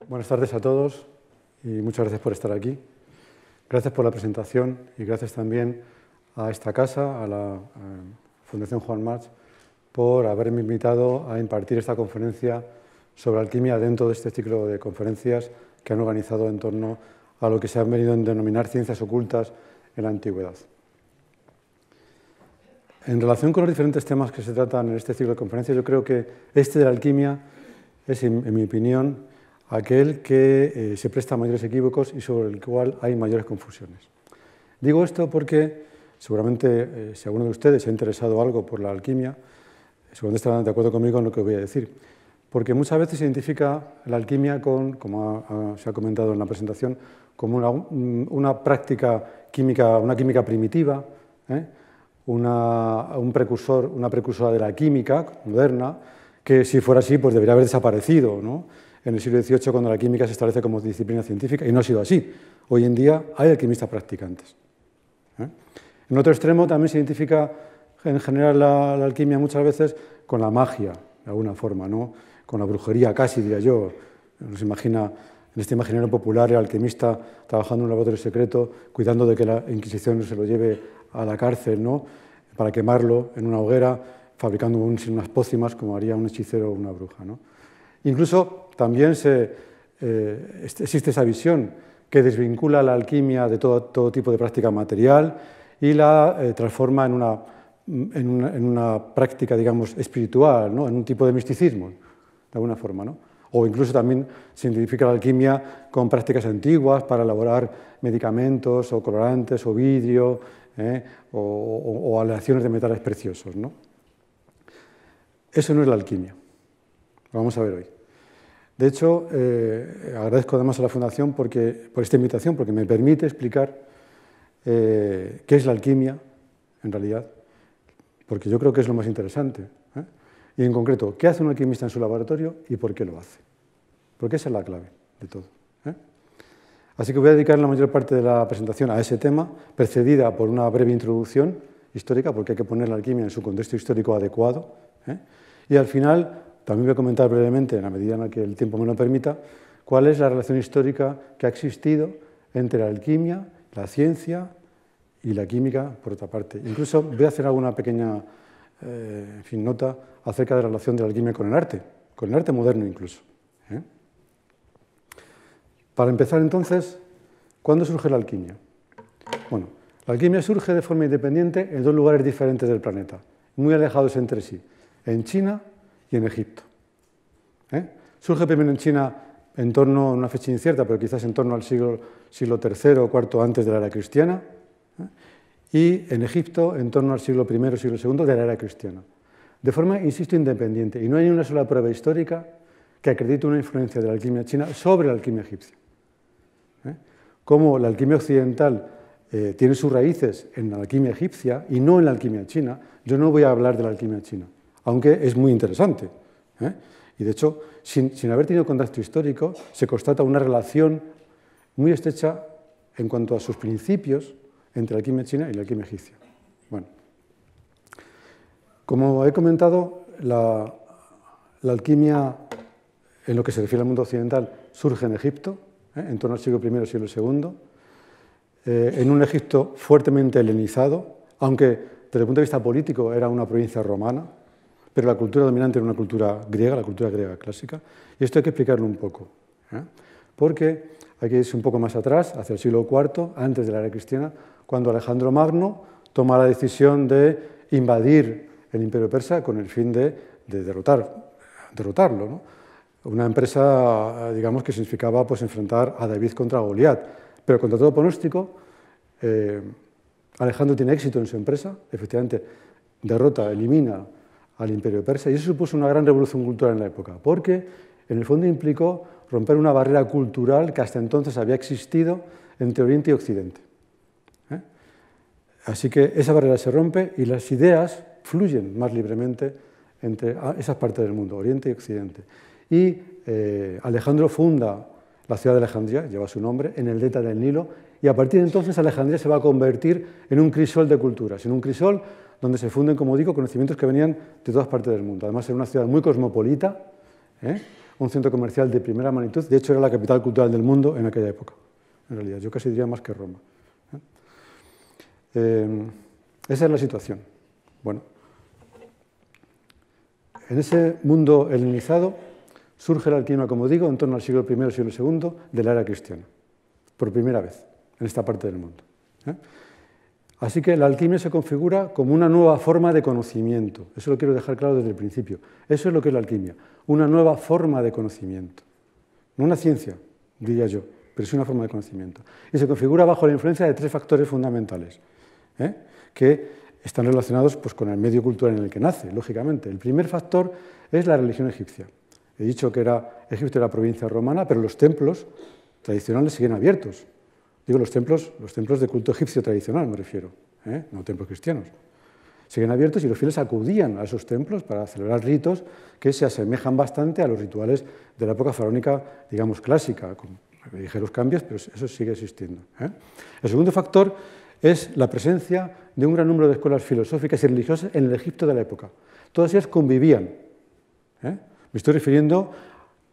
Buenas tardes a todos y muchas gracias por estar aquí. Gracias por la presentación y gracias también a esta casa, a la Fundación Juan March, por haberme invitado a impartir esta conferencia sobre alquimia dentro de este ciclo de conferencias que han organizado en torno a lo que se han venido a denominar ciencias ocultas en la antigüedad. En relación con los diferentes temas que se tratan en este ciclo de conferencias, yo creo que este de la alquimia es, en mi opinión, aquel que se presta a mayores equívocos y sobre el cual hay mayores confusiones. Digo esto porque seguramente si alguno de ustedes se ha interesado algo por la alquimia, seguramente estarán de acuerdo conmigo en lo que voy a decir, porque muchas veces se identifica la alquimia con, como se ha comentado en la presentación, como una práctica química, una química primitiva, una precursora de la química moderna, que si fuera así, pues debería haber desaparecido, ¿no?, en el siglo XVIII, cuando la química se establece como disciplina científica, y no ha sido así. Hoy en día hay alquimistas practicantes. En otro extremo también se identifica en general la alquimia muchas veces con la magia, de alguna forma, ¿no?, con la brujería casi, diría yo. Nos imagina, en este imaginario popular, el alquimista trabajando en un laboratorio secreto, cuidando de que la Inquisición no se lo lleve a la cárcel, ¿no?, para quemarlo en una hoguera, fabricando unas pócimas como haría un hechicero o una bruja, ¿no? Incluso también existe esa visión que desvincula la alquimia de todo tipo de práctica material y la transforma en una práctica, digamos, espiritual, ¿no?, en un tipo de misticismo, de alguna forma, ¿no? O incluso también se identifica la alquimia con prácticas antiguas para elaborar medicamentos o colorantes o vidrio o aleaciones de metales preciosos, ¿no? Eso no es la alquimia. Lo vamos a ver hoy. De hecho, agradezco además a la Fundación por esta invitación, porque me permite explicar qué es la alquimia, en realidad, porque yo creo que es lo más interesante. Y en concreto, ¿qué hace un alquimista en su laboratorio y por qué lo hace? Porque esa es la clave de todo. Así que voy a dedicar la mayor parte de la presentación a ese tema, precedida por una breve introducción histórica, porque hay que poner la alquimia en su contexto histórico adecuado. Y al final también voy a comentar brevemente, en la medida en la que el tiempo me lo permita, cuál es la relación histórica que ha existido entre la alquimia, la ciencia y la química, por otra parte. Incluso voy a hacer alguna pequeña nota acerca de la relación de la alquimia con el arte moderno incluso. Para empezar, entonces, ¿cuándo surge la alquimia? Bueno, la alquimia surge de forma independiente en dos lugares diferentes del planeta, muy alejados entre sí, en China y en Egipto. Surge primero en China en torno a una fecha incierta, pero quizás en torno al siglo III o IV antes de la era cristiana, y en Egipto en torno al siglo I o siglo II de la era cristiana. De forma, insisto, independiente, y no hay una sola prueba histórica que acredite una influencia de la alquimia china sobre la alquimia egipcia. Como la alquimia occidental tiene sus raíces en la alquimia egipcia y no en la alquimia china, yo no voy a hablar de la alquimia china, aunque es muy interesante. Y de hecho, sin haber tenido contacto histórico, se constata una relación muy estrecha en cuanto a sus principios entre la alquimia china y la alquimia egipcia. Bueno, como he comentado, la alquimia, en lo que se refiere al mundo occidental, surge en Egipto, en torno al siglo I o siglo II, en un Egipto fuertemente helenizado, aunque desde el punto de vista político era una provincia romana, pero la cultura dominante era una cultura griega, la cultura griega clásica, y esto hay que explicarlo un poco, porque hay que irse un poco más atrás, hacia el siglo IV, antes de la era cristiana, cuando Alejandro Magno toma la decisión de invadir el imperio persa con el fin de derrotarlo, ¿no? Una empresa, digamos, que significaba pues, enfrentar a David contra Goliat, pero contra todo pronóstico, Alejandro tiene éxito en su empresa, efectivamente derrota, elimina al imperio persa, y eso supuso una gran revolución cultural en la época, porque en el fondo implicó romper una barrera cultural que hasta entonces había existido entre Oriente y Occidente. Así que esa barrera se rompe y las ideas fluyen más libremente entre esas partes del mundo, Oriente y Occidente. Y Alejandro funda la ciudad de Alejandría, lleva su nombre, en el delta del Nilo, y a partir de entonces Alejandría se va a convertir en un crisol de culturas, en un crisol donde se funden, como digo, conocimientos que venían de todas partes del mundo. Además, era una ciudad muy cosmopolita, un centro comercial de primera magnitud. De hecho, era la capital cultural del mundo en aquella época. En realidad, yo casi diría más que Roma. Esa es la situación. Bueno, en ese mundo helenizado surge la alquimia, como digo, en torno al siglo I, siglo II de la era cristiana, por primera vez en esta parte del mundo. Así que la alquimia se configura como una nueva forma de conocimiento. Eso lo quiero dejar claro desde el principio. Eso es lo que es la alquimia, una nueva forma de conocimiento. No una ciencia, diría yo, pero es una forma de conocimiento. Y se configura bajo la influencia de 3 factores fundamentales, que están relacionados pues, con el medio cultural en el que nace, lógicamente. El primer factor es la religión egipcia. He dicho que Egipto era provincia romana, pero los templos tradicionales siguen abiertos. Digo los templos de culto egipcio tradicional, me refiero, no templos cristianos. Siguen abiertos y los fieles acudían a esos templos para celebrar ritos que se asemejan bastante a los rituales de la época faraónica, digamos, clásica, con ligeros cambios, pero eso sigue existiendo. El segundo factor es la presencia de un gran número de escuelas filosóficas y religiosas en el Egipto de la época. Todas ellas convivían. Me estoy refiriendo,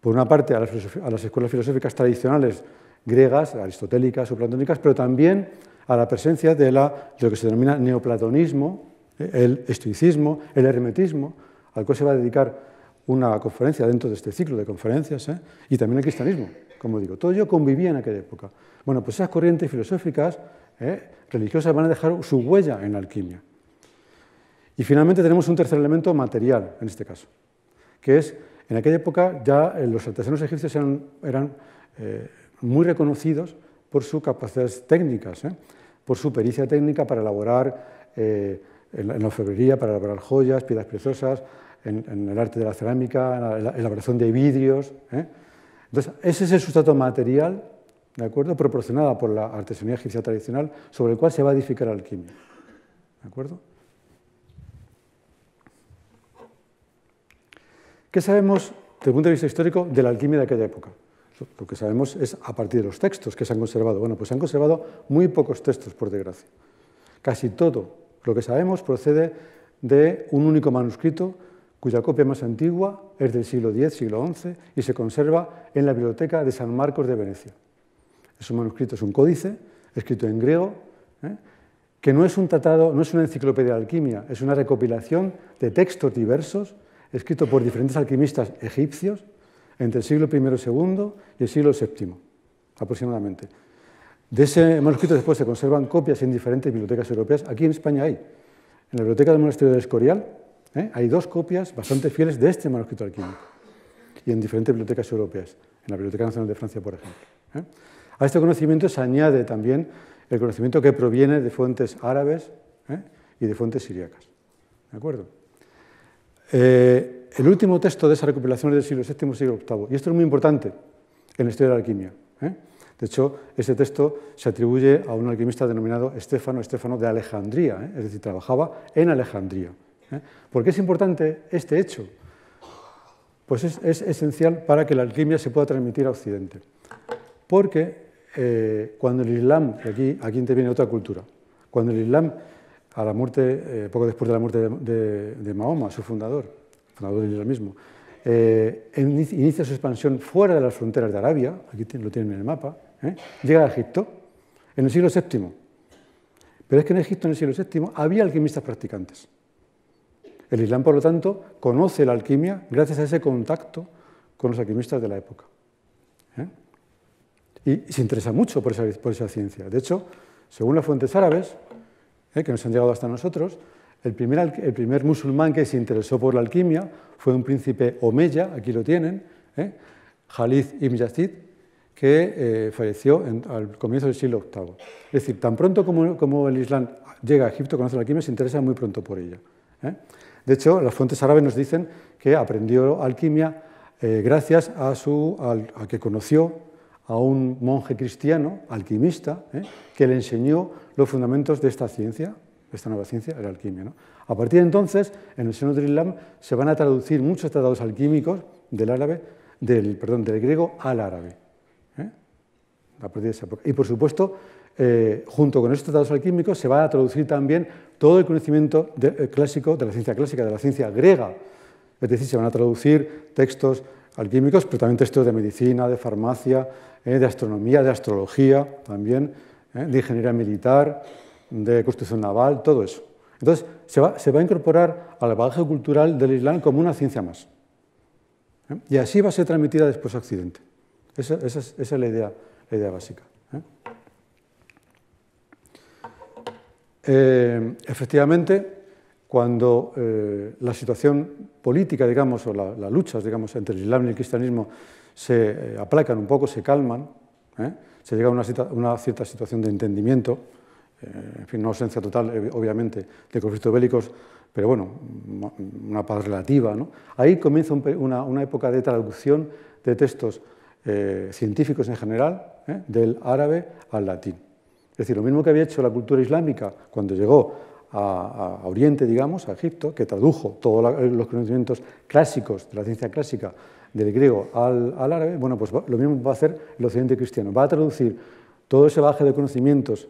por una parte, a las escuelas filosóficas tradicionales griegas, aristotélicas o platónicas, pero también a la presencia de lo que se denomina neoplatonismo, el estoicismo, el hermetismo, al cual se va a dedicar una conferencia dentro de este ciclo de conferencias, y también el cristianismo, como digo. Todo ello convivía en aquella época. Bueno, pues esas corrientes filosóficas, religiosas, van a dejar su huella en la alquimia. Y finalmente tenemos un tercer elemento material, en este caso, que es, en aquella época ya los artesanos egipcios eran muy reconocidos por sus capacidades técnicas, por su pericia técnica para elaborar, en la orfebrería, para elaborar joyas, piedras preciosas, en el arte de la cerámica, en la elaboración de vidrios. Entonces, ese es el sustrato material, ¿de acuerdo?, proporcionada por la artesanía egipcia tradicional, sobre el cual se va a edificar la alquimia. ¿De acuerdo? ¿Qué sabemos, desde el punto de vista histórico, de la alquimia de aquella época? Lo que sabemos es a partir de los textos que se han conservado. Bueno, pues se han conservado muy pocos textos, por desgracia. Casi todo lo que sabemos procede de un único manuscrito, cuya copia más antigua es del siglo X, siglo XI, y se conserva en la Biblioteca de San Marcos de Venecia. Es un manuscrito, es un códice, escrito en griego, que no es un tratado, no es una enciclopedia de alquimia, es una recopilación de textos diversos, escrito por diferentes alquimistas egipcios, entre el siglo I y II y el siglo VII, aproximadamente. De ese manuscrito después se conservan copias en diferentes bibliotecas europeas. Aquí en España hay, en la Biblioteca del Monasterio del Escorial, hay 2 copias bastante fieles de este manuscrito alquímico, y en diferentes bibliotecas europeas, en la Biblioteca Nacional de Francia, por ejemplo. A este conocimiento se añade también el conocimiento que proviene de fuentes árabes y de fuentes siríacas. ¿De acuerdo? El último texto de esa recopilación es del siglo VII, siglo VIII, y esto es muy importante en la historia de la alquimia. De hecho, ese texto se atribuye a un alquimista denominado Estéfano de Alejandría, es decir, trabajaba en Alejandría. ¿Por qué es importante este hecho? Pues es esencial para que la alquimia se pueda transmitir a Occidente. Porque cuando el Islam, aquí interviene otra cultura, cuando el Islam, a la muerte, poco después de la muerte de Mahoma, su fundador del islamismo, inicia su expansión fuera de las fronteras de Arabia, aquí lo tienen en el mapa, llega a Egipto en el siglo VII. Pero es que en Egipto en el siglo VII había alquimistas practicantes. El Islam, por lo tanto, conoce la alquimia gracias a ese contacto con los alquimistas de la época. Y se interesa mucho por esa ciencia. De hecho, según las fuentes árabes, que nos han llegado hasta nosotros, el primer musulmán que se interesó por la alquimia fue un príncipe omeya, aquí lo tienen, Khalid ibn Yazid, que falleció al comienzo del siglo VIII. Es decir, tan pronto como el Islam llega a Egipto, conoce la alquimia, se interesa muy pronto por ella. De hecho, las fuentes árabes nos dicen que aprendió alquimia gracias a que conoció a un monje cristiano, alquimista, que le enseñó los fundamentos de esta ciencia, esta nueva ciencia, la alquimia. A partir de entonces, en el seno del Islam, se van a traducir muchos tratados alquímicos del griego al árabe. A partir de esa época. Y por supuesto, junto con estos tratados alquímicos, se va a traducir también todo el conocimiento clásico, de la ciencia clásica, de la ciencia griega. Es decir, se van a traducir textos alquímicos, pero también textos de medicina, de farmacia, de astronomía, de astrología también, de ingeniería militar, de construcción naval, todo eso. Entonces, se va a incorporar al bagaje cultural del Islam como una ciencia más. Y así va a ser transmitida después a Occidente. Esa es la idea básica. Efectivamente, cuando la situación política, digamos, o las luchas, digamos, entre el Islam y el cristianismo se aplacan un poco, se calman, se llega a una cierta situación de entendimiento, en fin, no ausencia total, obviamente, de conflictos bélicos, pero bueno, una paz relativa, ¿no? Ahí comienza una época de traducción de textos científicos en general, del árabe al latín. Es decir, lo mismo que había hecho la cultura islámica cuando llegó a Oriente, digamos, a Egipto, que tradujo todos los conocimientos clásicos de la ciencia clásica del griego al árabe, bueno, pues lo mismo va a hacer el occidente cristiano. Va a traducir todo ese bagaje de conocimientos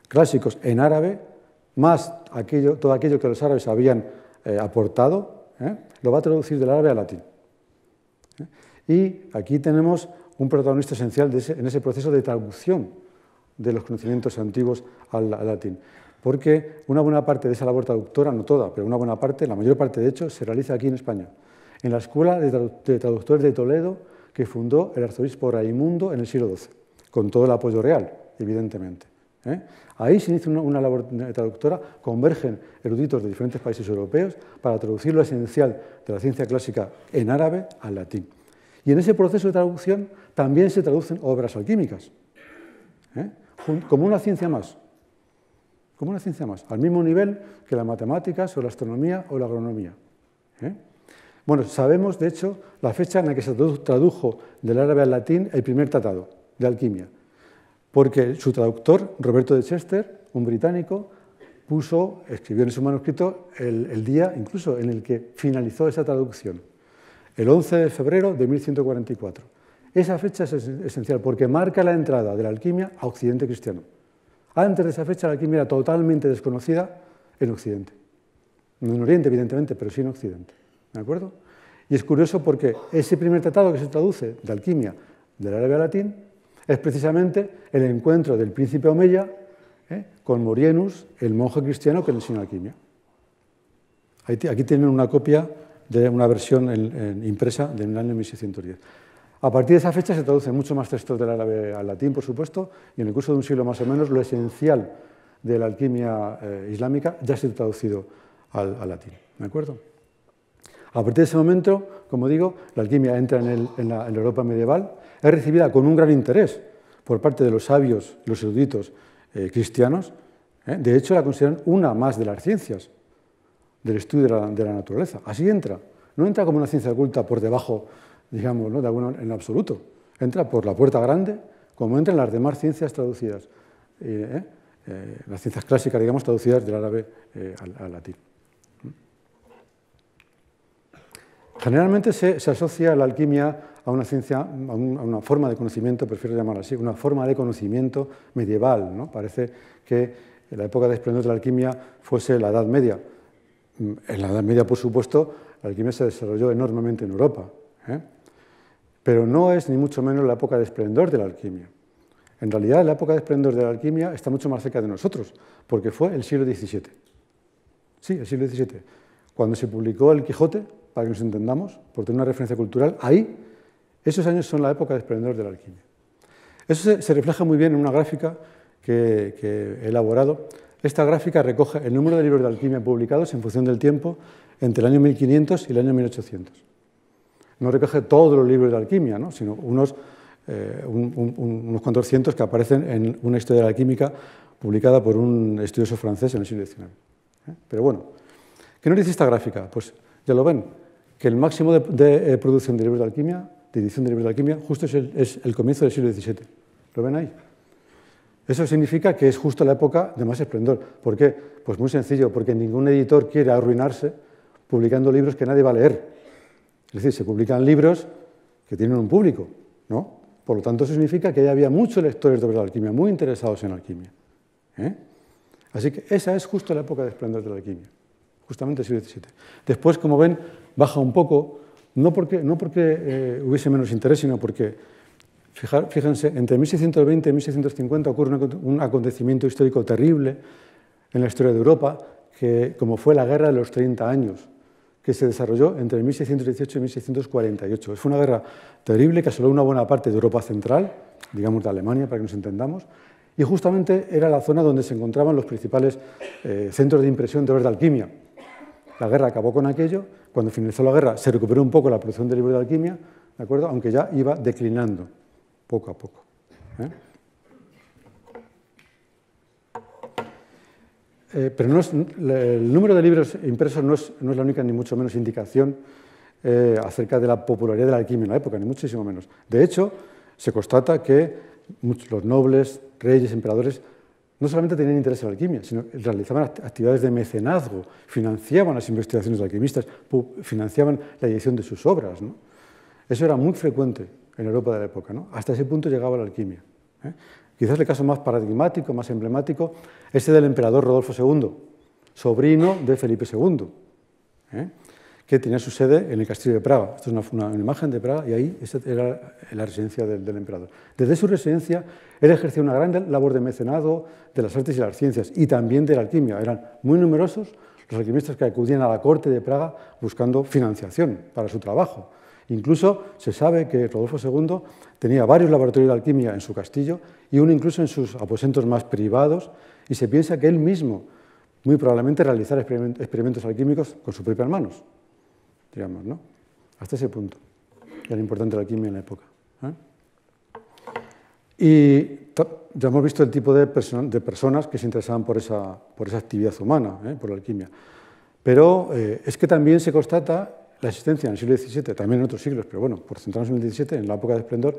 clásicos en árabe, más todo aquello que los árabes habían aportado, lo va a traducir del árabe al latín. Y aquí tenemos un protagonista esencial en ese proceso de traducción de los conocimientos antiguos al latín. Porque una buena parte de esa labor traductora, no toda, pero una buena parte, la mayor parte de hecho, se realiza aquí en España, en la Escuela de Traductores de Toledo, que fundó el arzobispo Raimundo en el siglo XII, con todo el apoyo real, evidentemente. Ahí se inicia una labor traductora, convergen eruditos de diferentes países europeos para traducir lo esencial de la ciencia clásica en árabe al latín. Y en ese proceso de traducción también se traducen obras alquímicas, como una ciencia más. Como una ciencia más, al mismo nivel que las matemáticas o la astronomía o la agronomía. Bueno, sabemos, de hecho, la fecha en la que se tradujo del árabe al latín el primer tratado de alquimia, porque su traductor, Roberto de Chester, un británico, escribió en su manuscrito el día incluso en el que finalizó esa traducción, el 11 de febrero de 1144. Esa fecha es esencial porque marca la entrada de la alquimia a Occidente cristiano. Antes de esa fecha la alquimia era totalmente desconocida en Occidente. No en Oriente, evidentemente, pero sí en Occidente. ¿De acuerdo? Y es curioso porque ese primer tratado que se traduce de alquimia del árabe al latín es precisamente el encuentro del príncipe Omeya con Morienus, el monje cristiano que le enseñó alquimia. Aquí tienen una copia de una versión impresa del año 1610. A partir de esa fecha se traducen mucho más textos del árabe al latín, por supuesto, y en el curso de un siglo más o menos lo esencial de la alquimia islámica ya ha sido traducido al latín. ¿De acuerdo? A partir de ese momento, como digo, la alquimia entra en la Europa medieval, es recibida con un gran interés por parte de los sabios, los eruditos cristianos. De hecho, la consideran una más de las ciencias del estudio de la naturaleza. Así entra. No entra como una ciencia oculta por debajo, digamos, ¿no?, de alguno en absoluto. Entra por la puerta grande, como entran las demás ciencias traducidas, las ciencias clásicas, digamos, traducidas del árabe al latín. Generalmente se asocia la alquimia a una ciencia, a una forma de conocimiento, prefiero llamarla así, una forma de conocimiento medieval, ¿no? Parece que la época de esplendor de la alquimia fuese la Edad Media. En la Edad Media, por supuesto, la alquimia se desarrolló enormemente en Europa, pero no es ni mucho menos la época de esplendor de la alquimia. En realidad, la época de esplendor de la alquimia está mucho más cerca de nosotros, porque fue el siglo XVII. Sí, el siglo XVII. Cuando se publicó el Quijote, para que nos entendamos, por tener una referencia cultural, ahí, esos años son la época de esplendor de la alquimia. Eso se refleja muy bien en una gráfica que he elaborado. Esta gráfica recoge el número de libros de alquimia publicados en función del tiempo entre el año 1500 y el año 1800. No recoge todos los libros de alquimia, ¿no?, sino unos cuantos cientos que aparecen en una historia de la química publicada por un estudioso francés en el siglo XIX. Pero bueno, ¿qué nos dice esta gráfica? Pues ya lo ven, que el máximo de producción de libros de alquimia, de edición de libros de alquimia, justo es el comienzo del siglo XVII. ¿Lo ven ahí? Eso significa que es justo la época de más esplendor. ¿Por qué? Pues muy sencillo, porque ningún editor quiere arruinarse publicando libros que nadie va a leer. Es decir, se publican libros que tienen un público, ¿no? Por lo tanto, eso significa que ya había muchos lectores de alquimia, muy interesados en la alquimia. Así que esa es justo la época de esplendor de la alquimia, justamente el siglo XVII. Después, como ven, baja un poco no porque hubiese menos interés, sino porque, fíjense, entre 1620 y 1650 ocurre un acontecimiento histórico terrible en la historia de Europa, como fue la Guerra de los 30 años, que se desarrolló entre 1618 y 1648. Fue una guerra terrible que asoló una buena parte de Europa central, digamos de Alemania, para que nos entendamos, y justamente era la zona donde se encontraban los principales centros de impresión de obras de alquimia. La guerra acabó con aquello. Cuando finalizó la guerra se recuperó un poco la producción de libros de alquimia, ¿de acuerdo? Aunque ya iba declinando poco a poco. Pero el número de libros impresos no es la única ni mucho menos indicación acerca de la popularidad de la alquimia en la época, ni muchísimo menos. De hecho, se constata que los nobles, reyes, emperadores, no solamente tenían interés en la alquimia, sino que realizaban actividades de mecenazgo, financiaban las investigaciones de alquimistas, financiaban la edición de sus obras, ¿no? Eso era muy frecuente en Europa de la época, ¿no? Hasta ese punto llegaba la alquimia. Quizás el caso más paradigmático, más emblemático, es el del emperador Rodolfo II, sobrino de Felipe II, que tenía su sede en el castillo de Praga. Esto es una imagen de Praga y ahí esa era la residencia del emperador. Desde su residencia, él ejercía una gran labor de mecenazgo de las artes y las ciencias y también de la alquimia. Eran muy numerosos los alquimistas que acudían a la corte de Praga buscando financiación para su trabajo. Incluso se sabe que Rodolfo II tenía varios laboratorios de alquimia en su castillo y uno incluso en sus aposentos más privados, y se piensa que él mismo muy probablemente realizara experimentos alquímicos con sus propias manos, digamos, ¿no? Hasta ese punto era importante la alquimia en la época. Y ya hemos visto el tipo de personas que se interesaban por esa actividad humana, por la alquimia. Pero es que también se constata la existencia en el siglo XVII, también en otros siglos, pero bueno, por centrarnos en el XVII, en la época de esplendor,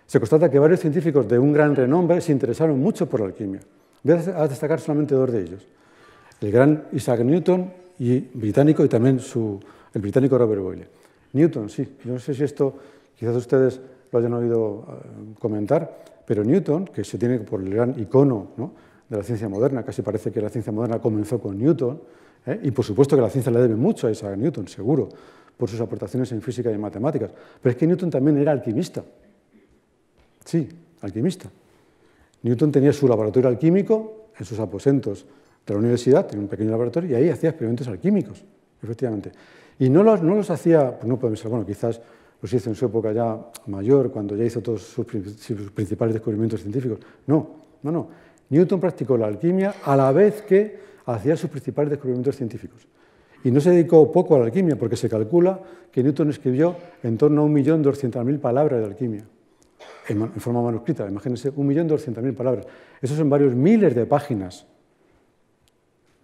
se constata que varios científicos de un gran renombre se interesaron mucho por la alquimia. Voy a destacar solamente dos de ellos. El gran Isaac Newton, británico, y también el británico Robert Boyle. Newton, sí, yo no sé si esto quizás ustedes lo hayan oído comentar, pero Newton, que se tiene por el gran icono, ¿no?, de la ciencia moderna, casi parece que la ciencia moderna comenzó con Newton, y por supuesto que la ciencia le debe mucho a Isaac Newton, seguro, por sus aportaciones en física y en matemáticas, pero es que Newton también era alquimista. Sí, alquimista. Newton tenía su laboratorio alquímico en sus aposentos de la universidad, tenía un pequeño laboratorio, y ahí hacía experimentos alquímicos, efectivamente. Y no los hacía, pues no podemos ser, bueno, quizás los hizo en su época ya mayor, cuando ya hizo todos sus principales descubrimientos científicos. No. Newton practicó la alquimia a la vez que hacía sus principales descubrimientos científicos. Y no se dedicó poco a la alquimia, porque se calcula que Newton escribió en torno a 1.200.000 palabras de alquimia, en forma manuscrita. Imagínense, 1.200.000 palabras. Eso son varios miles de páginas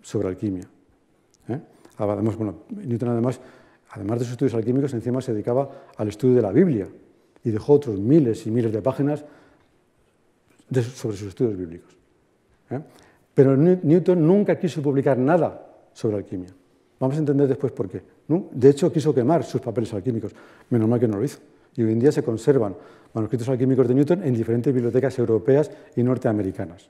sobre alquimia. Además, bueno, Newton además de sus estudios alquímicos, encima se dedicaba al estudio de la Biblia y dejó otros miles y miles de páginas sobre sus estudios bíblicos. Pero Newton nunca quiso publicar nada sobre alquimia. Vamos a entender después por qué. De hecho, quiso quemar sus papeles alquímicos. Menos mal que no lo hizo. Y hoy en día se conservan manuscritos alquímicos de Newton en diferentes bibliotecas europeas y norteamericanas.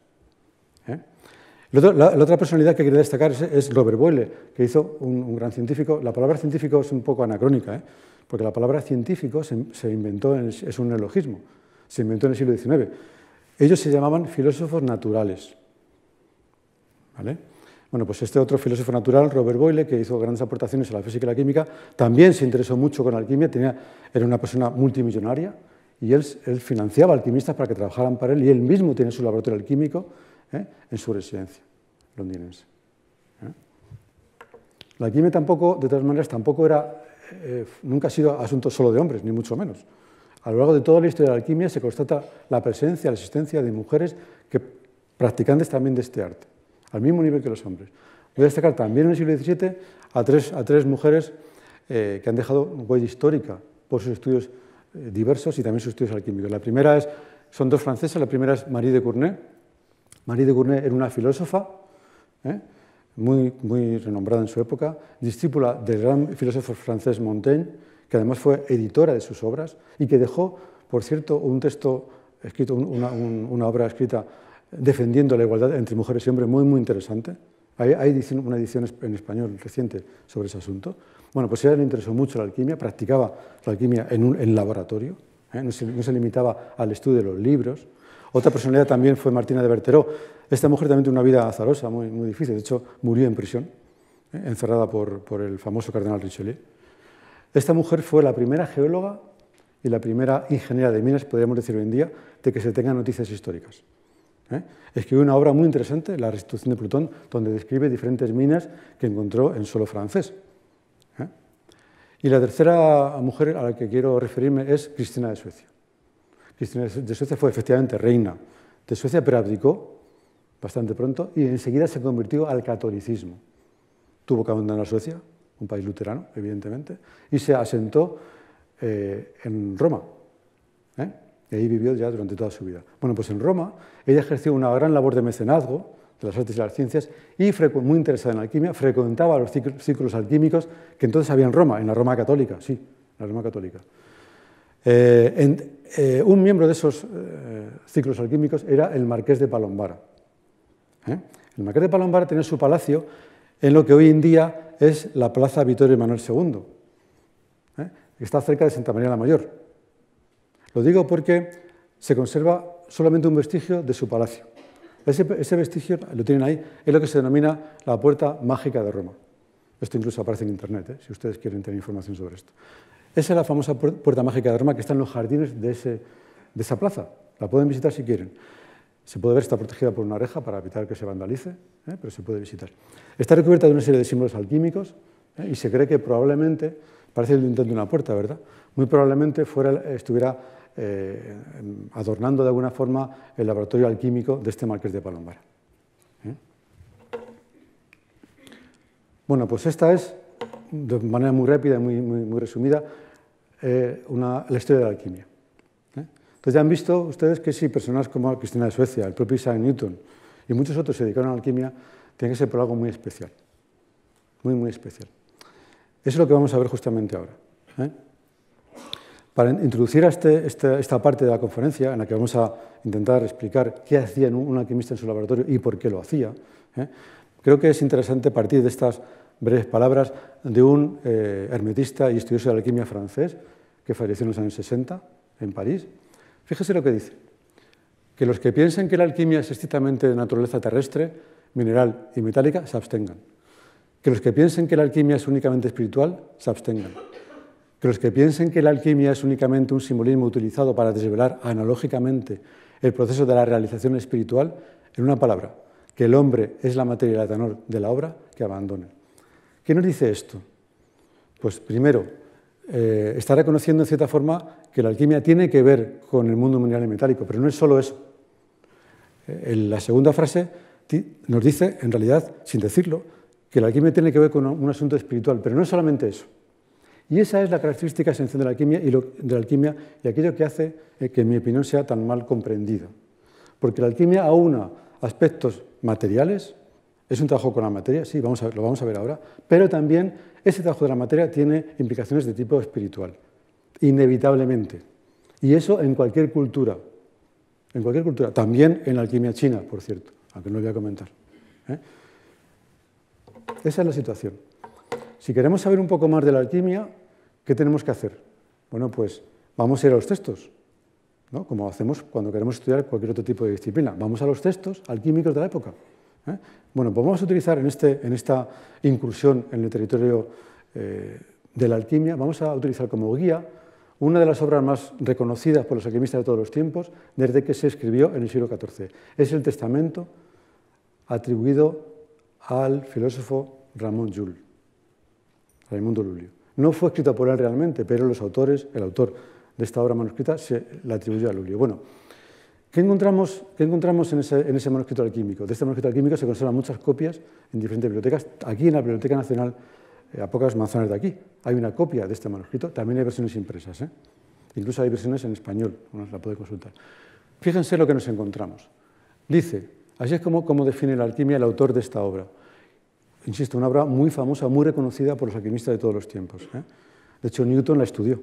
La otra personalidad que quería destacar es Robert Boyle, que hizo un gran científico. La palabra científico es un poco anacrónica, porque la palabra científico se inventó, es un neologismo, se inventó en el siglo XIX. Ellos se llamaban filósofos naturales. ¿Vale? Bueno, pues este otro filósofo natural, Robert Boyle, que hizo grandes aportaciones a la física y la química, también se interesó mucho con la alquimia, era una persona multimillonaria, y él financiaba alquimistas para que trabajaran para él, y él mismo tiene su laboratorio alquímico en su residencia londinense. La alquimia tampoco, de todas maneras, nunca ha sido asunto solo de hombres, ni mucho menos. A lo largo de toda la historia de la alquimia se constata la presencia, la existencia de mujeres practicantes también de este arte, al mismo nivel que los hombres. Voy a destacar también en el siglo XVII a tres mujeres que han dejado huella histórica por sus estudios diversos y también sus estudios alquímicos. Son dos francesas, la primera es Marie de Gournay. Marie de Gournay era una filósofa muy renombrada en su época, discípula del gran filósofo francés Montaigne, que además fue editora de sus obras y que dejó, por cierto, un texto escrito, una obra escrita defendiendo la igualdad entre mujeres y hombres muy interesante. Hay una edición en español reciente sobre ese asunto. Bueno, pues a ella le interesó mucho la alquimia, practicaba la alquimia en laboratorio, no se limitaba al estudio de los libros. Otra personalidad también fue Martina de Berteró. Esta mujer también tuvo una vida azarosa, muy, muy difícil. De hecho, murió en prisión, encerrada por el famoso cardenal Richelieu. Esta mujer fue la primera geóloga y la primera ingeniera de minas, podríamos decir hoy en día, de que se tengan noticias históricas. Escribió una obra muy interesante, La restitución de Plutón, donde describe diferentes minas que encontró en suelo francés. Y la tercera mujer a la que quiero referirme es Cristina de Suecia. Cristina de Suecia fue efectivamente reina de Suecia, pero abdicó bastante pronto y enseguida se convirtió al catolicismo. Tuvo que abandonar Suecia, un país luterano, evidentemente, y se asentó en Roma. Y ahí vivió ya durante toda su vida. Bueno, pues en Roma ella ejerció una gran labor de mecenazgo de las artes y las ciencias y, muy interesada en la alquimia, frecuentaba los círculos alquímicos que entonces había en Roma, en la Roma católica, sí, en la Roma católica. Un miembro de esos círculos alquímicos era el marqués de Palombara. El marqués de Palombara tenía su palacio en lo que hoy en día es la Plaza Vittorio Emanuel II, que está cerca de Santa María la Mayor. Lo digo porque se conserva solamente un vestigio de su palacio. Ese vestigio, lo tienen ahí, es lo que se denomina la Puerta Mágica de Roma. Esto incluso aparece en Internet, si ustedes quieren tener información sobre esto. Esa es la famosa Puerta Mágica de Roma que está en los jardines de esa plaza. La pueden visitar si quieren. Se puede ver, está protegida por una reja para evitar que se vandalice, pero se puede visitar. Está recubierta de una serie de símbolos alquímicos y se cree que probablemente, parece el intento de una puerta, ¿verdad? Muy probablemente estuviera adornando de alguna forma el laboratorio alquímico de este marqués de Palombara. Bueno, pues esta es, de manera muy rápida y muy resumida, la historia de la alquimia. Entonces ya han visto ustedes que si personas como Cristina de Suecia, el propio Isaac Newton y muchos otros se dedicaron a la alquimia, tiene que ser por algo muy especial, muy especial. Eso es lo que vamos a ver justamente ahora. Para introducir a esta parte de la conferencia, en la que vamos a intentar explicar qué hacía un alquimista en su laboratorio y por qué lo hacía, creo que es interesante partir de estas breves palabras de un hermetista y estudioso de la alquimia francés que falleció en los años 60 en París. Fíjese lo que dice, que los que piensen que la alquimia es estrictamente de naturaleza terrestre, mineral y metálica, se abstengan. Que los que piensen que la alquimia es únicamente espiritual, se abstengan. Que los que piensen que la alquimia es únicamente un simbolismo utilizado para desvelar analógicamente el proceso de la realización espiritual, en una palabra, que el hombre es la materia y el etanol de la obra, que abandonen. ¿Qué nos dice esto? Pues primero, está reconociendo en cierta forma que la alquimia tiene que ver con el mundo mineral y metálico, pero no es solo eso. La segunda frase nos dice, en realidad, sin decirlo, que la alquimia tiene que ver con un asunto espiritual, pero no es solamente eso. Y esa es la característica esencial de la alquimia y aquello que hace que, en mi opinión, sea tan mal comprendida. Porque la alquimia aúna aspectos materiales, es un trabajo con la materia, sí, lo vamos a ver ahora, pero también ese trabajo de la materia tiene implicaciones de tipo espiritual, inevitablemente. Y eso en cualquier cultura, también en la alquimia china, por cierto, aunque no lo voy a comentar. Esa es la situación. Si queremos saber un poco más de la alquimia, ¿qué tenemos que hacer? Bueno, pues vamos a ir a los textos, ¿no? Como hacemos cuando queremos estudiar cualquier otro tipo de disciplina. Vamos a los textos alquímicos de la época. Bueno, pues vamos a utilizar en esta incursión en el territorio de la alquimia, vamos a utilizar como guía una de las obras más reconocidas por los alquimistas de todos los tiempos, desde que se escribió en el siglo XIV. Es el Testamento atribuido al filósofo Raimundo Lulio. No fue escrito por él realmente, pero el autor de esta obra manuscrita se la atribuyó a Lulio. Bueno, ¿qué encontramos en ese manuscrito alquímico? De este manuscrito alquímico se conservan muchas copias en diferentes bibliotecas. Aquí en la Biblioteca Nacional, a pocas manzanas de aquí, hay una copia de este manuscrito. También hay versiones impresas, incluso hay versiones en español, uno la puede consultar. Fíjense lo que nos encontramos. Dice, así es como define la alquimia el autor de esta obra. Insisto, una obra muy famosa, muy reconocida por los alquimistas de todos los tiempos. De hecho, Newton la estudió.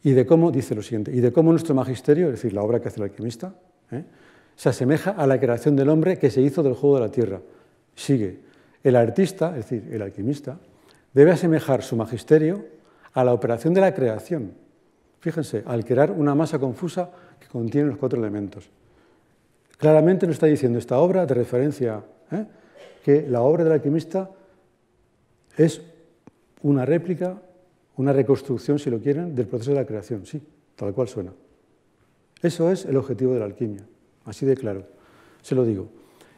Dice lo siguiente, y de cómo nuestro magisterio, es decir, la obra que hace el alquimista, se asemeja a la creación del hombre que se hizo del juego de la tierra. sigue. El artista, es decir, el alquimista, debe asemejar su magisterio a la operación de la creación. Fíjense, al crear una masa confusa que contiene los 4 elementos. Claramente nos está diciendo esta obra de referencia, que la obra del alquimista es una réplica, una reconstrucción, si lo quieren, del proceso de la creación, sí, tal cual suena. Eso es el objetivo de la alquimia, así de claro, se lo digo.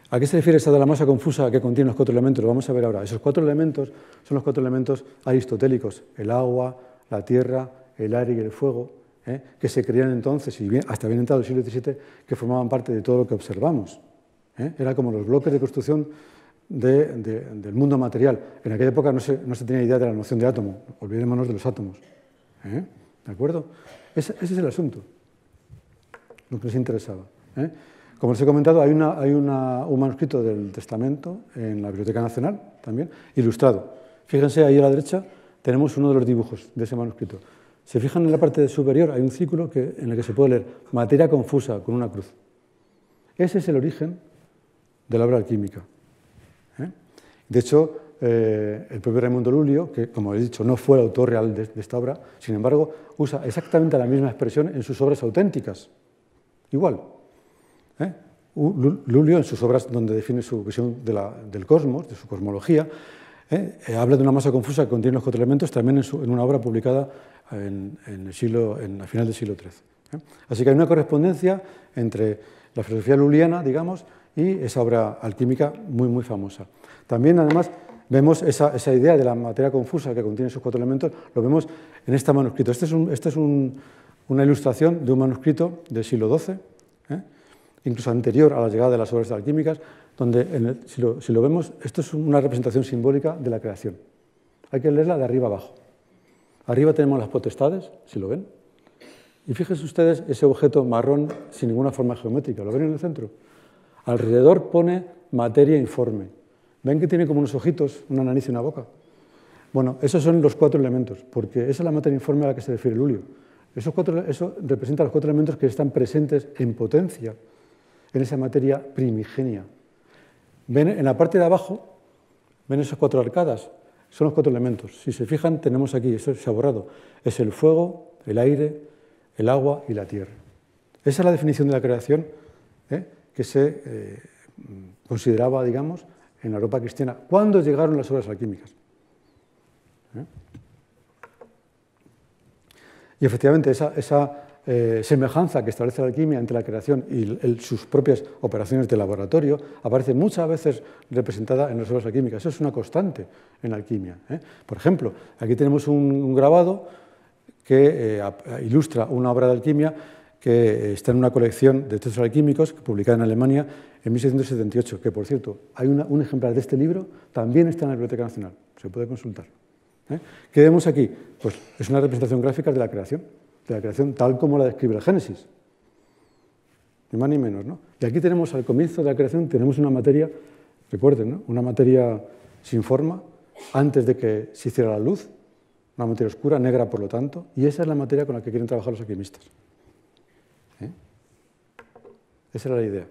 ¿A qué se refiere esta de la masa confusa que contiene los 4 elementos? Lo vamos a ver ahora. Esos 4 elementos son los 4 elementos aristotélicos, el agua, la tierra, el aire y el fuego, que se creían entonces, y hasta bien entrado el siglo XVII, que formaban parte de todo lo que observamos. Era como los bloques de construcción del mundo material. En aquella época no se tenía idea de la noción de átomo, olvidémonos de los átomos. ¿De acuerdo? Ese es el asunto, lo que nos interesaba. Como les he comentado, hay un manuscrito del Testamento en la Biblioteca Nacional, también, ilustrado. Fíjense, ahí a la derecha tenemos uno de los dibujos de ese manuscrito. Se fijan en la parte superior, hay un círculo en el que se puede leer materia confusa con una cruz. Ese es el origen de la obra alquímica. De hecho, el propio Raimundo Lulio, que como he dicho no fue el autor real de esta obra, sin embargo, usa exactamente la misma expresión en sus obras auténticas. Igual. Lulio, en sus obras donde define su visión del cosmos, de su cosmología, habla de una masa confusa que contiene los 4 elementos, también en una obra publicada a final del siglo XIII. Así que hay una correspondencia entre la filosofía luliana, digamos, y esa obra alquímica muy, muy famosa. También, además, vemos esa idea de la materia confusa que contiene esos 4 elementos, lo vemos en este manuscrito. Esta es una ilustración de un manuscrito del siglo XII, incluso anterior a la llegada de las obras alquímicas, donde, si lo vemos, esto es una representación simbólica de la creación. Hay que leerla de arriba abajo. Arriba tenemos las potestades, si lo ven, y fíjense ustedes ese objeto marrón sin ninguna forma geométrica, ¿lo ven en el centro? Alrededor pone materia informe. ¿Ven que tiene como unos ojitos, una nariz y una boca? Bueno, esos son los 4 elementos, porque esa es la materia informe a la que se refiere Lulio. Eso representa los 4 elementos que están presentes en potencia en esa materia primigenia. ¿Ven? En la parte de abajo, ven esas 4 arcadas, son los 4 elementos. Si se fijan, tenemos aquí, eso se ha borrado, es el fuego, el aire, el agua y la tierra. Esa es la definición de la creación que se consideraba, digamos, en la Europa cristiana, cuando llegaron las obras alquímicas. Y efectivamente esa semejanza que establece la alquimia entre la creación y sus propias operaciones de laboratorio aparece muchas veces representada en las obras alquímicas. Eso es una constante en la alquimia. Por ejemplo, aquí tenemos un grabado que ilustra una obra de alquimia que está en una colección de textos alquímicos publicada en Alemania en 1678, que, por cierto, hay un ejemplar de este libro, también está en la Biblioteca Nacional, se puede consultar. ¿Qué vemos aquí? Pues es una representación gráfica de la creación tal como la describe el Génesis, ni más ni menos, ¿no? Y aquí tenemos, al comienzo de la creación, tenemos una materia, recuerden, ¿no? Una materia sin forma, antes de que se hiciera la luz, una materia oscura, negra por lo tanto, y esa es la materia con la que quieren trabajar los alquimistas. Esa era la idea.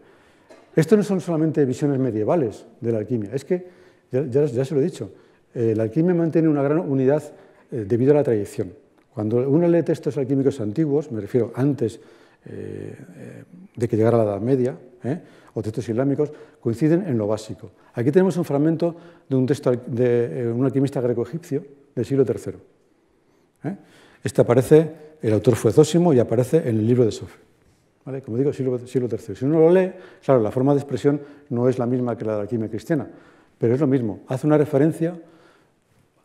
Esto no son solamente visiones medievales de la alquimia, es que, ya se lo he dicho, la alquimia mantiene una gran unidad debido a la tradición. Cuando uno lee textos alquímicos antiguos, me refiero antes de que llegara la Edad Media, o textos islámicos, coinciden en lo básico. Aquí tenemos un fragmento de un texto de un alquimista greco-egipcio del siglo III. Este aparece, el autor fue Zósimo y aparece en el libro de Sofe. ¿Vale? Como digo, siglo III. Si uno lo lee, claro, la forma de expresión no es la misma que la de la alquimia cristiana, pero es lo mismo. Hace una referencia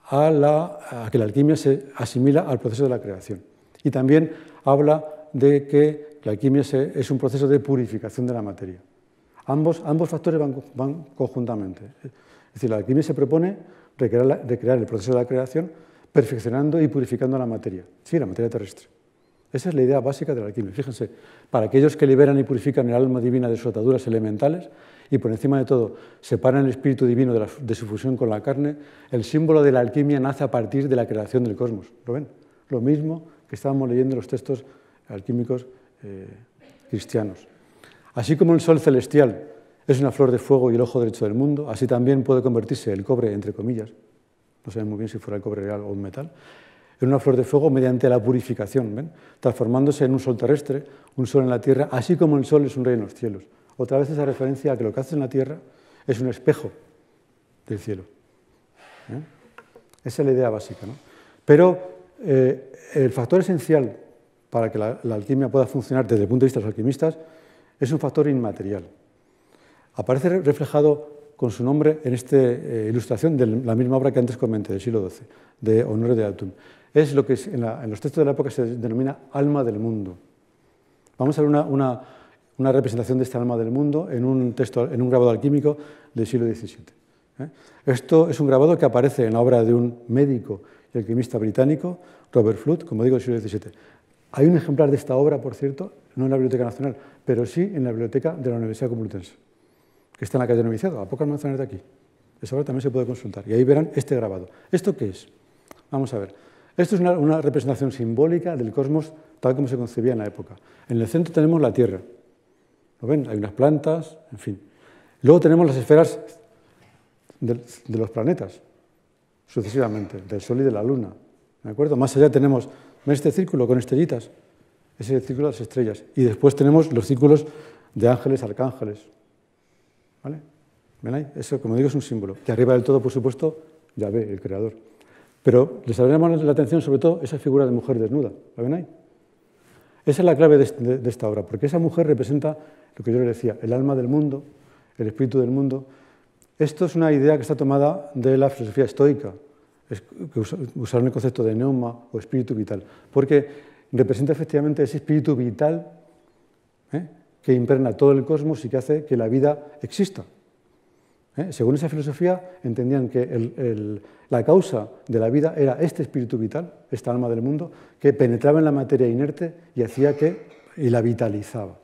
a que la alquimia se asimila al proceso de la creación. Y también habla de que la alquimia es un proceso de purificación de la materia. Ambos factores van conjuntamente. Es decir, la alquimia se propone recrear el proceso de la creación perfeccionando y purificando la materia. Sí, la materia terrestre. Esa es la idea básica de la alquimia. Fíjense, para aquellos que liberan y purifican el alma divina de sus ataduras elementales y por encima de todo separan el espíritu divino de su fusión con la carne, el símbolo de la alquimia nace a partir de la creación del cosmos. ¿Lo ven? Lo mismo que estábamos leyendo en los textos alquímicos cristianos. Así como el sol celestial es una flor de fuego y el ojo derecho del mundo. Así también puede convertirse el cobre, entre comillas, no saben muy bien si fuera el cobre real o un metal, en una flor de fuego mediante la purificación, ¿ven? Transformándose en un sol terrestre, un sol en la tierra, así como el sol es un rey en los cielos. Otra vez esa referencia a que lo que hace en la tierra es un espejo del cielo. Esa es la idea básica, ¿no? Pero el factor esencial para que la alquimia pueda funcionar desde el punto de vista de los alquimistas es un factor inmaterial. Aparece reflejado con su nombre en esta ilustración de la misma obra que antes comenté, del siglo XII, de Honoré de Autun. Es lo que en los textos de la época se denomina alma del mundo. Vamos a ver una representación de esta alma del mundo en un grabado alquímico del siglo XVII. Esto es un grabado que aparece en la obra de un médico y alquimista británico, Robert Flood, como digo, del siglo XVII. Hay un ejemplar de esta obra, por cierto, no en la Biblioteca Nacional, pero sí en la biblioteca de la Universidad Complutense, que está en la calle Noviciado, a pocas manzanas de aquí. Esa obra también se puede consultar. Y ahí verán este grabado. ¿Esto qué es? Vamos a ver. Esto es una representación simbólica del cosmos tal como se concebía en la época. En el centro tenemos la Tierra. ¿Lo ven? Hay unas plantas, en fin. Luego tenemos las esferas de los planetas, sucesivamente, del Sol y de la Luna. ¿De acuerdo? Más allá tenemos este círculo con estrellitas, ese es el círculo de las estrellas. Y después tenemos los círculos de ángeles, arcángeles. ¿Vale? ¿Ven ahí? Eso, como digo, es un símbolo. Y arriba del todo, por supuesto, Yahvé, el creador. Pero les llamamos la atención sobre todo esa figura de mujer desnuda. ¿La ven ahí? Esa es la clave de esta obra, porque esa mujer representa lo que yo les decía, el alma del mundo, el espíritu del mundo. Esto es una idea que está tomada de la filosofía estoica, que usaron el concepto de neuma o espíritu vital, porque representa efectivamente ese espíritu vital que impregna todo el cosmos y que hace que la vida exista. Según esa filosofía, entendían que la causa de la vida era este espíritu vital, esta alma del mundo, que penetraba en la materia inerte y la vitalizaba.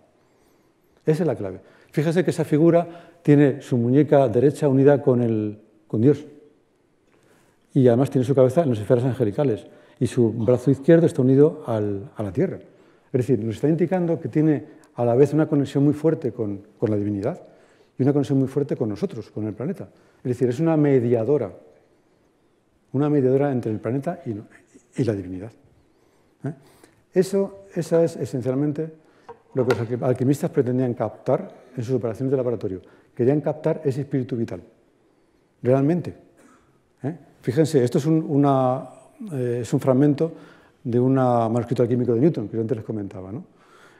Esa es la clave. Fíjese que esa figura tiene su muñeca derecha unida con Dios. Y además tiene su cabeza en las esferas angelicales. Y su brazo izquierdo está unido a la tierra. Es decir, nos está indicando que tiene a la vez una conexión muy fuerte con la divinidad y una conexión muy fuerte con nosotros, con el planeta. Es decir, es una mediadora entre el planeta y la divinidad. Esa es esencialmente lo que los alquimistas pretendían captar en sus operaciones de laboratorio. Querían captar ese espíritu vital, realmente. Fíjense, esto es un fragmento de un manuscrito alquímico de Newton, que yo antes les comentaba, ¿no?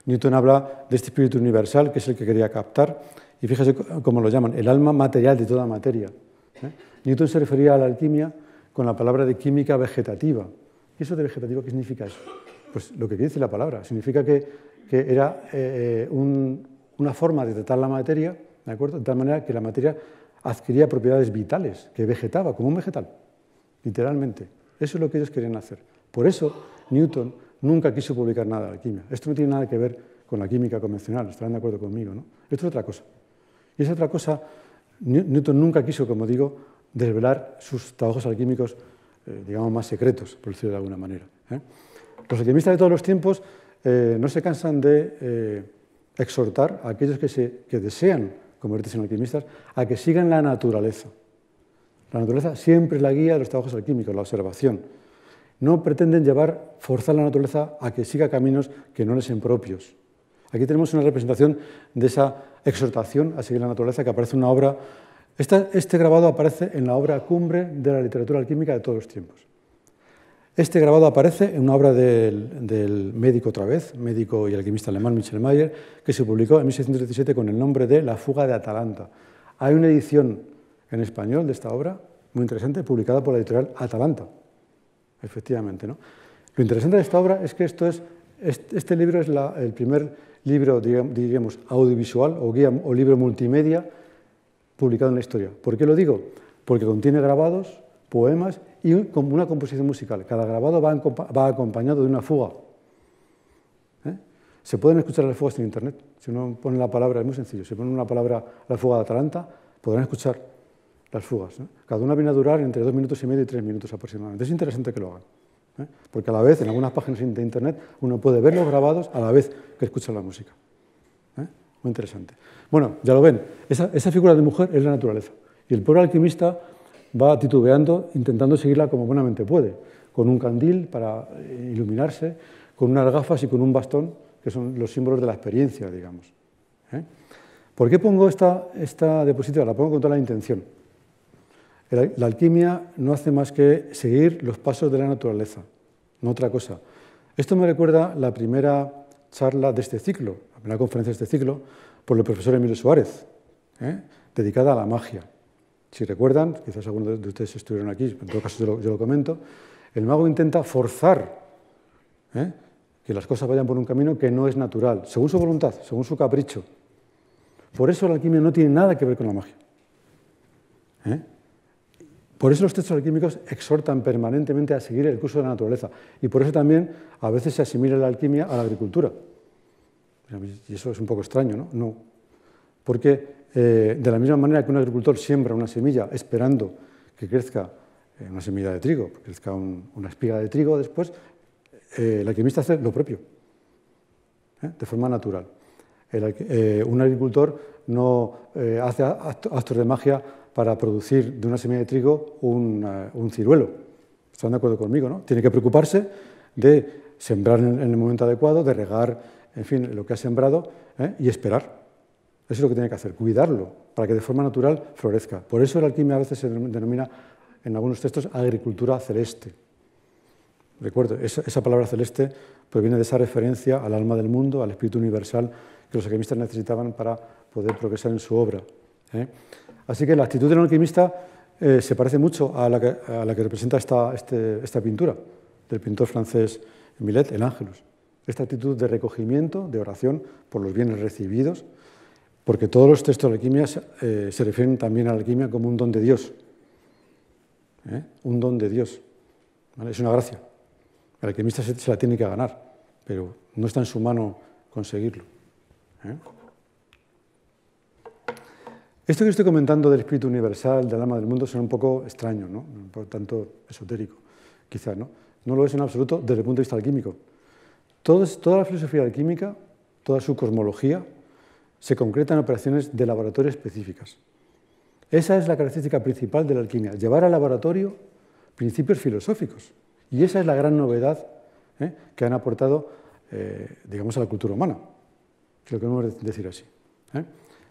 Newton habla de este espíritu universal, que es el que quería captar, y fíjense cómo lo llaman, el alma material de toda materia. Newton se refería a la alquimia con la palabra de química vegetativa. ¿Y eso de vegetativa qué significa eso? Pues lo que quiere decir la palabra, significa que era una forma de tratar la materia, ¿de acuerdo? De tal manera que la materia adquiría propiedades vitales, que vegetaba como un vegetal, literalmente. Eso es lo que ellos querían hacer. Por eso Newton nunca quiso publicar nada de alquimia. Esto no tiene nada que ver con la química convencional, estarán de acuerdo conmigo, ¿no? Esto es otra cosa. Y esa otra cosa, Newton nunca quiso, como digo, desvelar sus trabajos alquímicos, digamos, más secretos, por decirlo de alguna manera. Los alquimistas de todos los tiempos no se cansan de exhortar a aquellos que desean convertirse en alquimistas a que sigan la naturaleza. La naturaleza siempre es la guía de los trabajos alquímicos, la observación. No pretenden forzar la naturaleza a que siga caminos que no les sean propios. Aquí tenemos una representación de esa exhortación a seguir la naturaleza que aparece en una obra. Este grabado aparece en la obra cumbre de la literatura alquímica de todos los tiempos. Este grabado aparece en una obra del médico otra vez, médico y alquimista alemán Michel Mayer, que se publicó en 1617 con el nombre de La fuga de Atalanta. Hay una edición en español de esta obra muy interesante, publicada por la editorial Atalanta, efectivamente, ¿no? Lo interesante de esta obra es que este libro es el primer libro, diríamos, audiovisual o guía o libro multimedia publicado en la historia. ¿Por qué lo digo? Porque contiene grabados, poemas y una composición musical. Cada grabado va acompañado de una fuga. Se pueden escuchar las fugas en Internet. Si uno pone la palabra, es muy sencillo, si pone una palabra, la fuga de Atalanta, podrán escuchar las fugas. Cada una viene a durar entre 2 minutos y medio y 3 minutos aproximadamente. Es interesante que lo hagan. Porque a la vez, en algunas páginas de Internet, uno puede ver los grabados a la vez que escucha la música. muy interesante. Bueno, ya lo ven, esa figura de mujer es la naturaleza. Y el pobre alquimista va titubeando, intentando seguirla como buenamente puede, con un candil para iluminarse, con unas gafas y con un bastón, que son los símbolos de la experiencia, digamos. ¿Por qué pongo esta diapositiva? La pongo con toda la intención. La alquimia no hace más que seguir los pasos de la naturaleza, no otra cosa. Esto me recuerda la primera charla de este ciclo, la primera conferencia de este ciclo, por el profesor Emilio Suárez, dedicada a la magia. Si recuerdan, quizás algunos de ustedes estuvieron aquí, en todo caso yo lo comento, el mago intenta forzar que las cosas vayan por un camino que no es natural, según su voluntad, según su capricho. Por eso la alquimia no tiene nada que ver con la magia. Por eso los textos alquímicos exhortan permanentemente a seguir el curso de la naturaleza. Y por eso también a veces se asimila la alquimia a la agricultura. Y eso es un poco extraño, ¿no? No. Porque de la misma manera que un agricultor siembra una semilla esperando que crezca una semilla de trigo, que crezca una espiga de trigo después, el alquimista hace lo propio, de forma natural. Un agricultor no hace actos de magia para producir de una semilla de trigo un ciruelo. ¿Están de acuerdo conmigo, no? Tiene que preocuparse de sembrar en el momento adecuado, de regar, en fin, lo que ha sembrado y esperar. Eso es lo que tiene que hacer, cuidarlo, para que de forma natural florezca. Por eso la alquimia a veces se denomina, en algunos textos, agricultura celeste. Recuerdo, esa palabra celeste proviene de esa referencia al alma del mundo, al espíritu universal que los alquimistas necesitaban para poder progresar en su obra. Así que la actitud del alquimista se parece mucho a la que representa esta pintura del pintor francés Millet, el Ángelus. Esta actitud de recogimiento, de oración por los bienes recibidos, porque todos los textos de la alquimia se refieren también a la alquimia como un don de Dios. Un don de Dios. ¿Vale? Es una gracia. El alquimista se la tiene que ganar, pero no está en su mano conseguirlo. Esto que estoy comentando del espíritu universal, del alma del mundo, suena un poco extraño, ¿no? Por tanto esotérico, quizás, ¿no? No lo es en absoluto desde el punto de vista alquímico. Toda la filosofía alquímica, toda su cosmología, se concreta en operaciones de laboratorio específicas. Esa es la característica principal de la alquimia, llevar al laboratorio principios filosóficos. Y esa es la gran novedad que han aportado, digamos, a la cultura humana, si lo queremos decir así.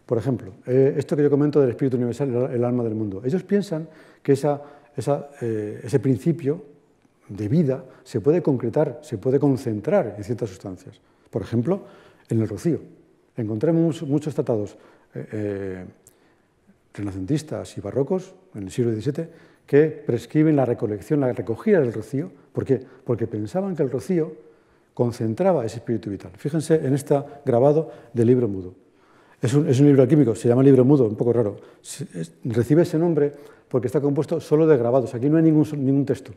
Por ejemplo, esto que yo comento del espíritu universal, el alma del mundo. Ellos piensan que ese principio de vida se puede concretar, se puede concentrar en ciertas sustancias. Por ejemplo, en el rocío. Encontramos muchos tratados renacentistas y barrocos en el siglo XVII que prescriben la recolección, la recogida del rocío. ¿Por qué? Porque pensaban que el rocío concentraba ese espíritu vital. Fíjense en este grabado del libro mudo. Es un libro alquímico, se llama libro mudo, un poco raro. Recibe ese nombre porque está compuesto solo de grabados. Aquí no hay ningún texto,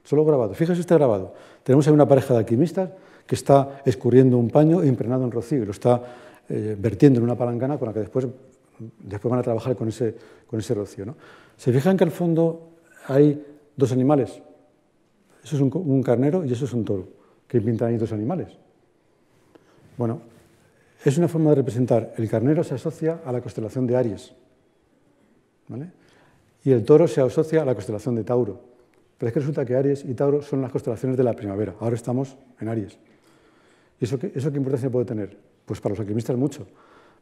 solo grabados. Fíjense este grabado. Tenemos ahí una pareja de alquimistas que está escurriendo un paño impregnado en rocío y lo está vertiendo en una palangana con la que después van a trabajar con ese rocío, ¿no? Se fijan que al fondo hay dos animales. Eso es un carnero y eso es un toro. ¿Qué pintan ahí dos animales? Bueno, es una forma de representar. El carnero se asocia a la constelación de Aries, ¿vale? Y el toro se asocia a la constelación de Tauro. Pero es que resulta que Aries y Tauro son las constelaciones de la primavera. Ahora estamos en Aries. ¿Y eso qué importancia puede tener? Pues para los alquimistas mucho.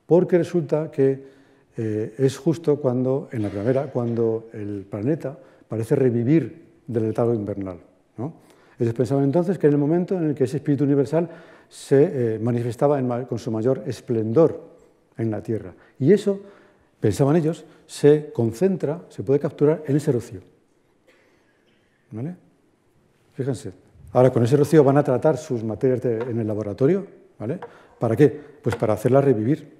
Porque resulta que es justo en la primavera, cuando el planeta parece revivir del letargo invernal, ¿no? Ellos pensaban entonces que era el momento en el que ese espíritu universal se manifestaba con su mayor esplendor en la Tierra. Y eso, pensaban ellos, se concentra, se puede capturar en ese rocío. ¿Vale? Fíjense. Ahora, con ese rocío van a tratar sus materias en el laboratorio, ¿vale? ¿Para qué? Pues para hacerlas revivir.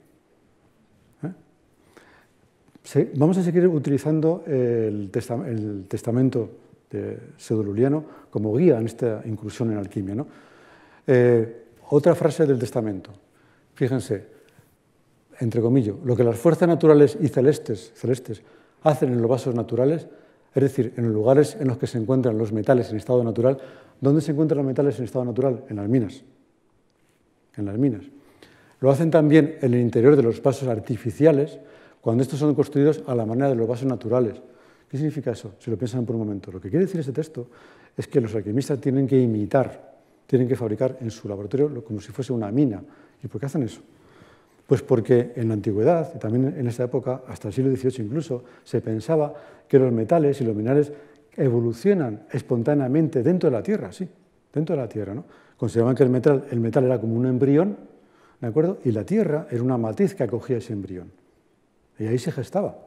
Vamos a seguir utilizando el testamento de Pseudo-Luliano como guía en esta incursión en alquimia, ¿no? Otra frase del testamento. Fíjense, entre comillas, lo que las fuerzas naturales y celestes hacen en los vasos naturales, es decir, en los lugares en los que se encuentran los metales en estado natural. ¿Dónde se encuentran los metales en estado natural? En las minas. En las minas. Lo hacen también en el interior de los vasos artificiales, cuando estos son construidos a la manera de los vasos naturales. ¿Qué significa eso? Si lo piensan por un momento. Lo que quiere decir ese texto es que los alquimistas tienen que imitar, tienen que fabricar en su laboratorio como si fuese una mina. ¿Y por qué hacen eso? Pues porque en la antigüedad, y también en esta época, hasta el siglo XVIII incluso, se pensaba que los metales y los minerales evolucionan espontáneamente dentro de la Tierra, sí, dentro de la Tierra, ¿no? Consideraban que el metal era como un embrión, ¿de acuerdo? Y la Tierra era una matriz que acogía ese embrión. Y ahí se gestaba,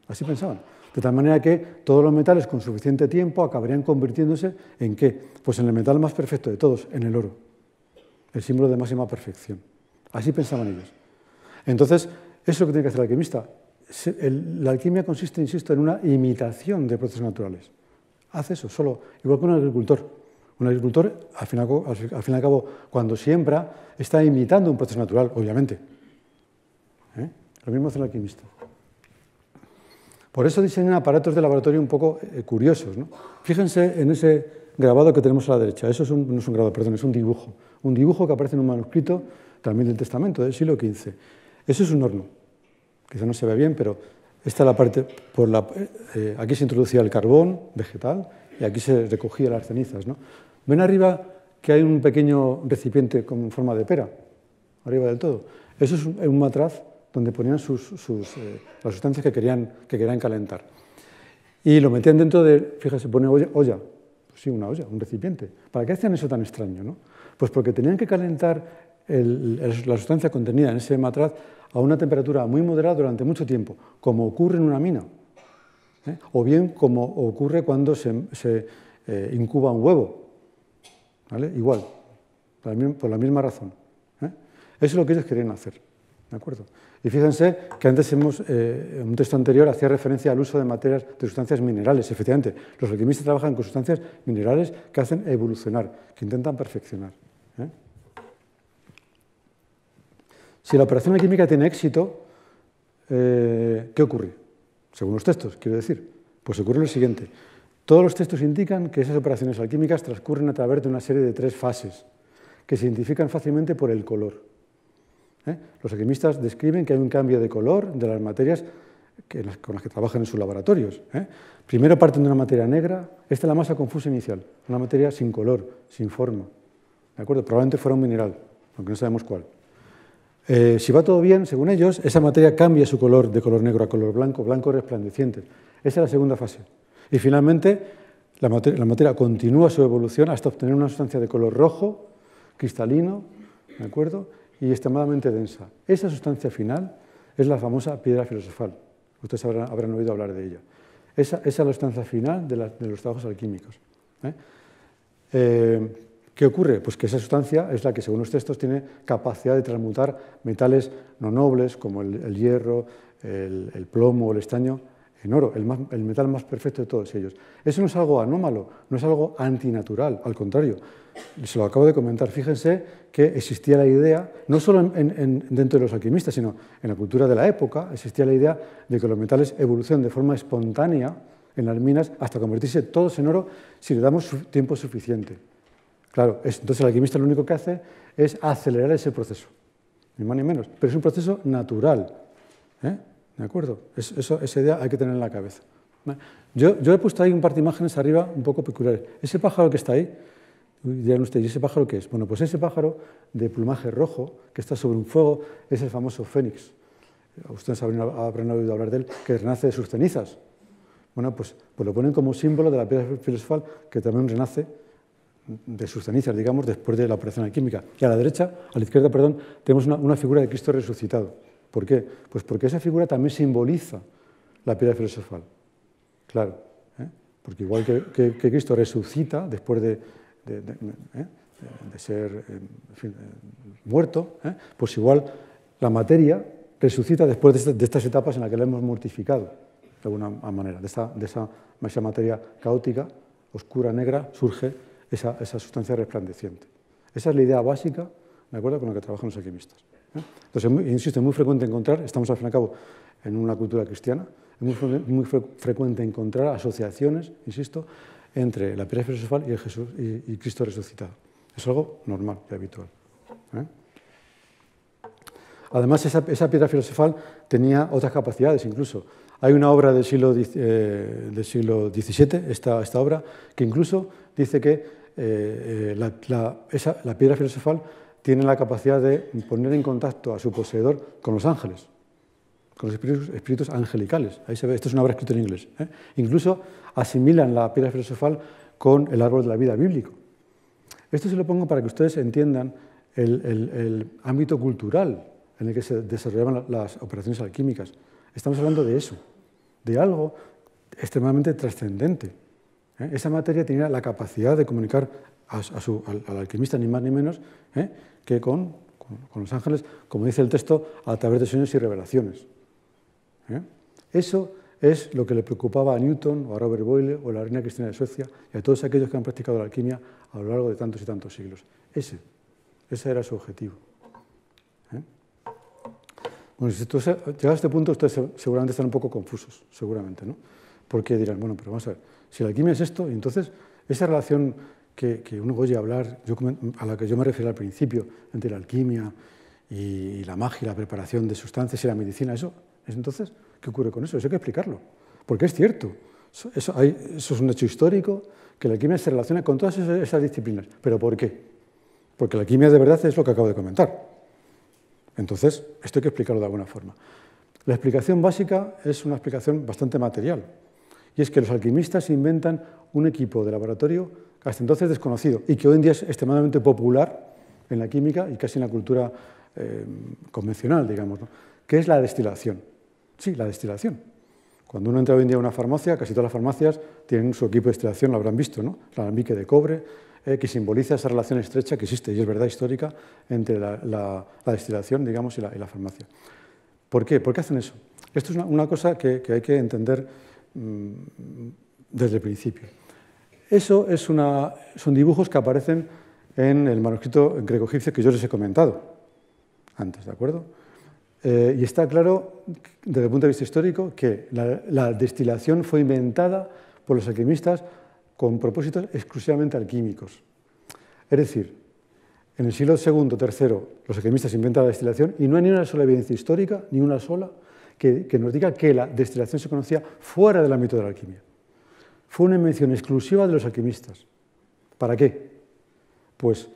así pensaban. De tal manera que todos los metales con suficiente tiempo acabarían convirtiéndose ¿en qué? Pues en el metal más perfecto de todos, en el oro, el símbolo de máxima perfección. Así pensaban ellos. Entonces, eso es lo que tiene que hacer el alquimista. La alquimia consiste, insisto, en una imitación de procesos naturales. Hace eso, solo, igual que un agricultor. Un agricultor, al fin y al cabo, cuando siembra, está imitando un proceso natural, obviamente. Lo mismo hace el alquimista. Por eso diseñan aparatos de laboratorio un poco curiosos, ¿no? Fíjense en ese grabado que tenemos a la derecha. Eso no es un grabado, perdón, es un dibujo. Un dibujo que aparece en un manuscrito también del Testamento del siglo XV. Eso es un horno. Quizá no se ve bien, pero esta es la parte, aquí se introducía el carbón vegetal y aquí se recogía las cenizas, ¿no? Ven arriba que hay un pequeño recipiente con forma de pera, arriba del todo. Eso es un matraz donde ponían las sustancias que querían calentar. Y lo metían dentro de, fíjese, pone olla, sí, una olla, un recipiente. ¿Para qué hacían eso tan extraño, no? Pues porque tenían que calentar la sustancia contenida en ese matraz a una temperatura muy moderada durante mucho tiempo, como ocurre en una mina, o bien como ocurre cuando se incuba un huevo, ¿vale? Igual, por la misma razón. Eso es lo que ellos querían hacer, ¿de acuerdo? Y fíjense que antes en un texto anterior hacía referencia al uso de materias, de sustancias minerales. Efectivamente, los alquimistas trabajan con sustancias minerales que hacen evolucionar, que intentan perfeccionar. Si la operación alquímica tiene éxito, ¿qué ocurre? Según los textos, quiero decir. Pues ocurre lo siguiente. Todos los textos indican que esas operaciones alquímicas transcurren a través de una serie de 3 fases, que se identifican fácilmente por el color. Los alquimistas describen que hay un cambio de color de las materias con las que trabajan en sus laboratorios. Primero parten de una materia negra, esta es la masa confusa inicial, una materia sin color, sin forma. ¿De acuerdo? Probablemente fuera un mineral, aunque no sabemos cuál. Si va todo bien, según ellos, esa materia cambia su color de color negro a color blanco, blanco resplandeciente. Esa es la segunda fase. Y finalmente, la materia continúa su evolución hasta obtener una sustancia de color rojo, cristalino, ¿de acuerdo? Y extremadamente densa. Esa sustancia final es la famosa piedra filosofal. Ustedes habrán oído hablar de ella. Esa es la sustancia final de los trabajos alquímicos. ¿Qué ocurre? Pues que esa sustancia es la que, según los textos, tiene capacidad de transmutar metales no nobles, como el hierro, el plomo o el estaño, en oro, el metal más perfecto de todos ellos. Eso no es algo anómalo, no es algo antinatural, al contrario. Se lo acabo de comentar. Fíjense que existía la idea, no solo dentro de los alquimistas, sino en la cultura de la época, existía la idea de que los metales evolucionan de forma espontánea en las minas hasta convertirse todos en oro si le damos tiempo suficiente. Claro, entonces el alquimista lo único que hace es acelerar ese proceso, ni más ni menos, pero es un proceso natural. ¿De acuerdo? Esa idea hay que tener en la cabeza. Yo he puesto ahí un par de imágenes arriba un poco peculiares. Ese pájaro que está ahí, dirán ustedes, ¿y ese pájaro qué es? Bueno, pues ese pájaro de plumaje rojo que está sobre un fuego es el famoso fénix. Ustedes habrán oído hablar de él, que renace de sus cenizas. Bueno, pues lo ponen como símbolo de la piedra filosofal que también renace de sus cenizas, digamos, después de la operación alquímica. Y a la izquierda, tenemos una figura de Cristo resucitado. ¿Por qué? Pues porque esa figura también simboliza la piedra filosofal. Claro, porque igual que Cristo resucita después de ser muerto, pues igual la materia resucita después de estas etapas en las que la hemos mortificado, de alguna manera. De esa materia caótica, oscura, negra, surge esa sustancia resplandeciente. Esa es la idea básica, ¿de acuerdo?, con la que trabajan los alquimistas. Entonces, insisto, es muy frecuente encontrar, estamos al fin y al cabo en una cultura cristiana, es muy frecuente encontrar asociaciones, insisto, entre la piedra filosofal y Cristo resucitado. Es algo normal y habitual. Además, esa piedra filosofal tenía otras capacidades incluso. Hay una obra del siglo XVII, esta obra, que incluso dice que la piedra filosofal tiene la capacidad de poner en contacto a su poseedor con los ángeles, con los espíritus angelicales. Ahí se ve, esto es una obra escrita en inglés. Incluso asimilan la piedra filosofal con el árbol de la vida bíblico. Esto se lo pongo para que ustedes entiendan el ámbito cultural en el que se desarrollaban las operaciones alquímicas. Estamos hablando de eso, de algo extremadamente trascendente. Esa materia tenía la capacidad de comunicar al alquimista, ni más ni menos, que con los ángeles, como dice el texto, a través de sueños y revelaciones. Eso es lo que le preocupaba a Newton, o a Robert Boyle, o a la reina Cristina de Suecia, y a todos aquellos que han practicado la alquimia a lo largo de tantos y tantos siglos. Ese era su objetivo. Bueno, si llegado a este punto, ustedes seguramente están un poco confusos, seguramente, ¿no? Porque dirán, bueno, pero vamos a ver, si la alquimia es esto, y entonces esa relación que uno oye hablar, a la que yo me refería al principio, entre la alquimia y la magia, la preparación de sustancias y la medicina, entonces, ¿qué ocurre con eso? Eso hay que explicarlo, porque es cierto, eso es un hecho histórico, que la alquimia se relaciona con todas esas disciplinas. ¿Pero por qué? Porque la alquimia de verdad es lo que acabo de comentar. Entonces, esto hay que explicarlo de alguna forma. La explicación básica es una explicación bastante material, y es que los alquimistas inventan un equipo de laboratorio hasta entonces desconocido y que hoy en día es extremadamente popular en la química y casi en la cultura convencional, digamos, ¿no? Que es la destilación. Sí, la destilación. Cuando uno entra hoy en día a una farmacia, casi todas las farmacias tienen su equipo de destilación, lo habrán visto, ¿no? El alambique de cobre, que simboliza esa relación estrecha que existe, y es verdad histórica, entre la destilación, digamos, y la farmacia. ¿Por qué? ¿Por qué hacen eso? Esto es una cosa que hay que entender desde el principio. Eso son dibujos que aparecen en el manuscrito greco-egipcio que yo les he comentado antes, ¿de acuerdo? Y está claro, desde el punto de vista histórico, que la destilación fue inventada por los alquimistas con propósitos exclusivamente alquímicos. Es decir, en el siglo II, III, los alquimistas inventan la destilación y no hay ni una sola evidencia histórica, ni una sola, que nos diga que la destilación se conocía fuera del ámbito de la alquimia. Fue una invención exclusiva de los alquimistas. ¿Para qué? Pues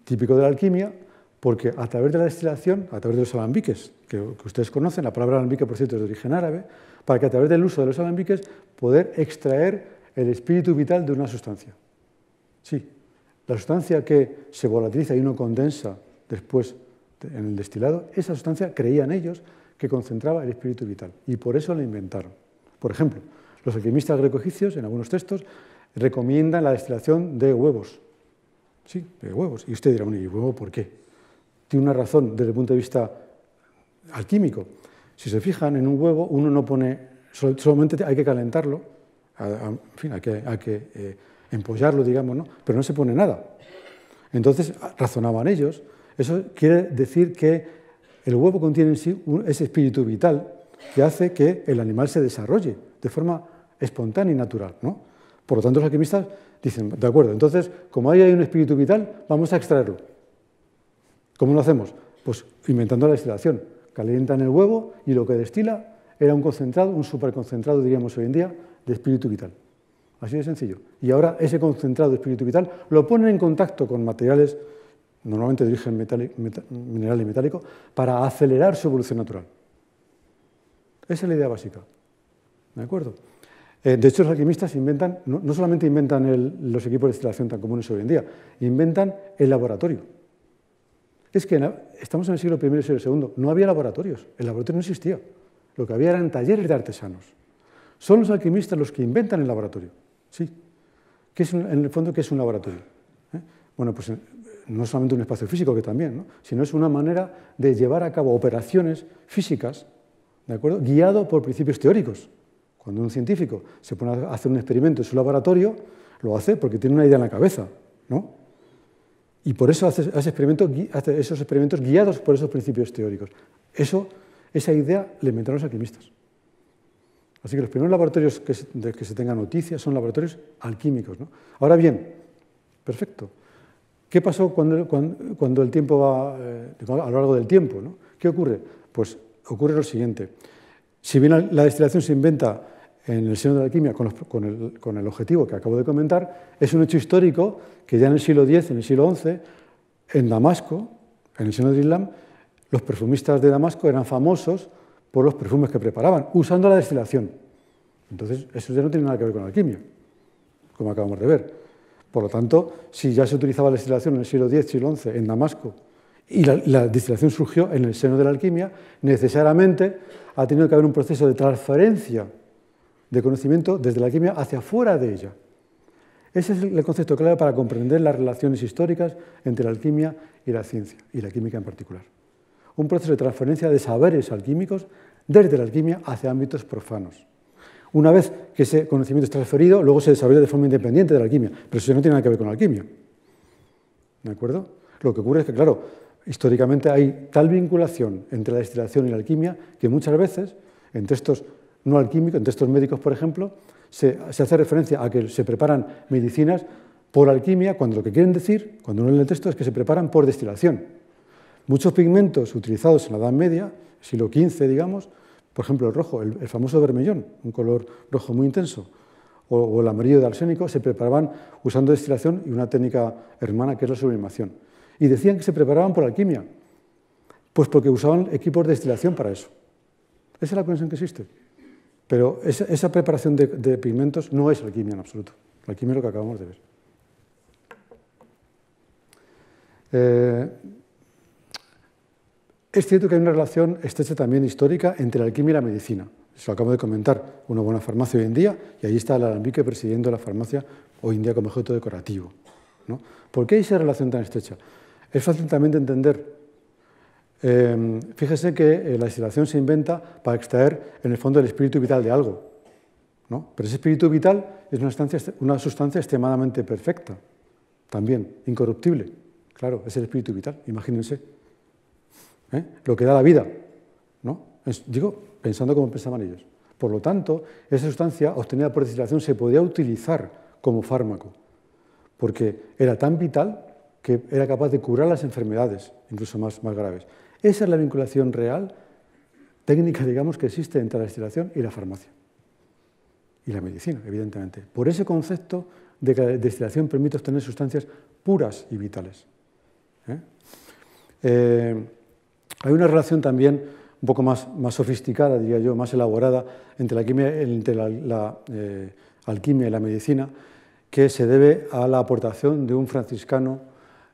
típico de la alquimia, porque a través de la destilación, a través de los alambiques, que ustedes conocen, la palabra alambique, por cierto, es de origen árabe, para que a través del uso de los alambiques poder extraer el espíritu vital de una sustancia. Sí, la sustancia que se volatiliza y uno condensa después en el destilado, esa sustancia creían ellos que concentraba el espíritu vital, y por eso la inventaron. Por ejemplo, los alquimistas greco-egipcios, en algunos textos, recomiendan la destilación de huevos. Sí, de huevos. Y usted dirá, bueno, ¿y huevo por qué? Tiene una razón desde el punto de vista alquímico. Si se fijan, en un huevo uno no pone, solamente hay que calentarlo, en fin, hay que empollarlo, digamos, ¿no? Pero no se pone nada. Entonces, razonaban ellos, eso quiere decir que el huevo contiene en sí ese espíritu vital que hace que el animal se desarrolle de forma espontánea y natural, ¿no? Por lo tanto, los alquimistas dicen, de acuerdo, entonces, como ahí hay un espíritu vital, vamos a extraerlo. ¿Cómo lo hacemos? Pues inventando la destilación. Calientan el huevo y lo que destila era un concentrado, un superconcentrado, diríamos hoy en día, de espíritu vital. Así de sencillo. Y ahora ese concentrado de espíritu vital lo ponen en contacto con materiales, normalmente de origen mineral y metálico, para acelerar su evolución natural. Esa es la idea básica. ¿De acuerdo? De hecho, los alquimistas inventan, no solamente inventan los equipos de destilación tan comunes hoy en día, inventan el laboratorio. Es que estamos en el siglo I y el siglo II, no había laboratorios, el laboratorio no existía. Lo que había eran talleres de artesanos. Son los alquimistas los que inventan el laboratorio. Sí. En el fondo, ¿qué es un laboratorio? Bueno, pues no solamente un espacio físico, que también, ¿no? Sino es una manera de llevar a cabo operaciones físicas, ¿de acuerdo?, guiado por principios teóricos. Cuando un científico se pone a hacer un experimento en su laboratorio, lo hace porque tiene una idea en la cabeza, ¿no? Y por eso hace esos experimentos guiados por esos principios teóricos. Esa idea la inventaron los alquimistas. Así que los primeros laboratorios de que se tenga noticia son laboratorios alquímicos, ¿no? Ahora bien, perfecto. ¿Qué pasó cuando el tiempo va, a lo largo del tiempo, ¿no? ¿Qué ocurre? Pues ocurre lo siguiente. Si bien la destilación se inventa en el seno de la alquimia con el objetivo que acabo de comentar, es un hecho histórico que ya en el siglo X, en el siglo XI, en Damasco, en el seno del Islam, los perfumistas de Damasco eran famosos por los perfumes que preparaban, usando la destilación. Entonces, eso ya no tiene nada que ver con la alquimia, como acabamos de ver. Por lo tanto, si ya se utilizaba la destilación en el siglo X, siglo XI, en Damasco, y la destilación surgió en el seno de la alquimia, necesariamente ha tenido que haber un proceso de transferencia de conocimiento desde la alquimia hacia fuera de ella. Ese es el concepto clave para comprender las relaciones históricas entre la alquimia y la ciencia, y la química en particular. Un proceso de transferencia de saberes alquímicos desde la alquimia hacia ámbitos profanos. Una vez que ese conocimiento es transferido, luego se desarrolla de forma independiente de la alquimia, pero eso no tiene nada que ver con la alquimia. ¿De acuerdo? Lo que ocurre es que, claro, históricamente hay tal vinculación entre la destilación y la alquimia que muchas veces, en textos no alquímicos, en textos médicos, por ejemplo, se hace referencia a que se preparan medicinas por alquimia, cuando lo que quieren decir, cuando uno lee el texto, es que se preparan por destilación. Muchos pigmentos utilizados en la Edad Media, siglo XV, digamos, por ejemplo el rojo, el famoso vermellón, un color rojo muy intenso, o el amarillo de arsénico, se preparaban usando destilación y una técnica hermana que es la sublimación. Y decían que se preparaban por alquimia, pues porque usaban equipos de destilación para eso. Esa es la conexión que existe. Pero esa preparación de pigmentos no es alquimia en absoluto. La alquimia es lo que acabamos de ver. Es cierto que hay una relación estrecha también histórica entre la alquimia y la medicina. Eso lo acabo de comentar. Una buena farmacia hoy en día, y ahí está el alambique presidiendo la farmacia hoy en día como objeto decorativo, ¿no? ¿Por qué hay esa relación tan estrecha? Es fácil también de entender. Fíjese que la destilación se inventa para extraer, en el fondo, el espíritu vital de algo, ¿no? Pero ese espíritu vital es una sustancia extremadamente perfecta, también, incorruptible. Claro, es el espíritu vital, imagínense. Lo que da la vida, ¿no? Digo, pensando como pensaban ellos. Por lo tanto, esa sustancia obtenida por destilación se podía utilizar como fármaco, porque era tan vital que era capaz de curar las enfermedades, incluso más graves. Esa es la vinculación real, técnica, digamos, que existe entre la destilación y la farmacia. Y la medicina, evidentemente. Por ese concepto de que la destilación permite obtener sustancias puras y vitales. Hay una relación también un poco más sofisticada, diría yo, más elaborada entre la alquimia y la medicina, que se debe a la aportación de un franciscano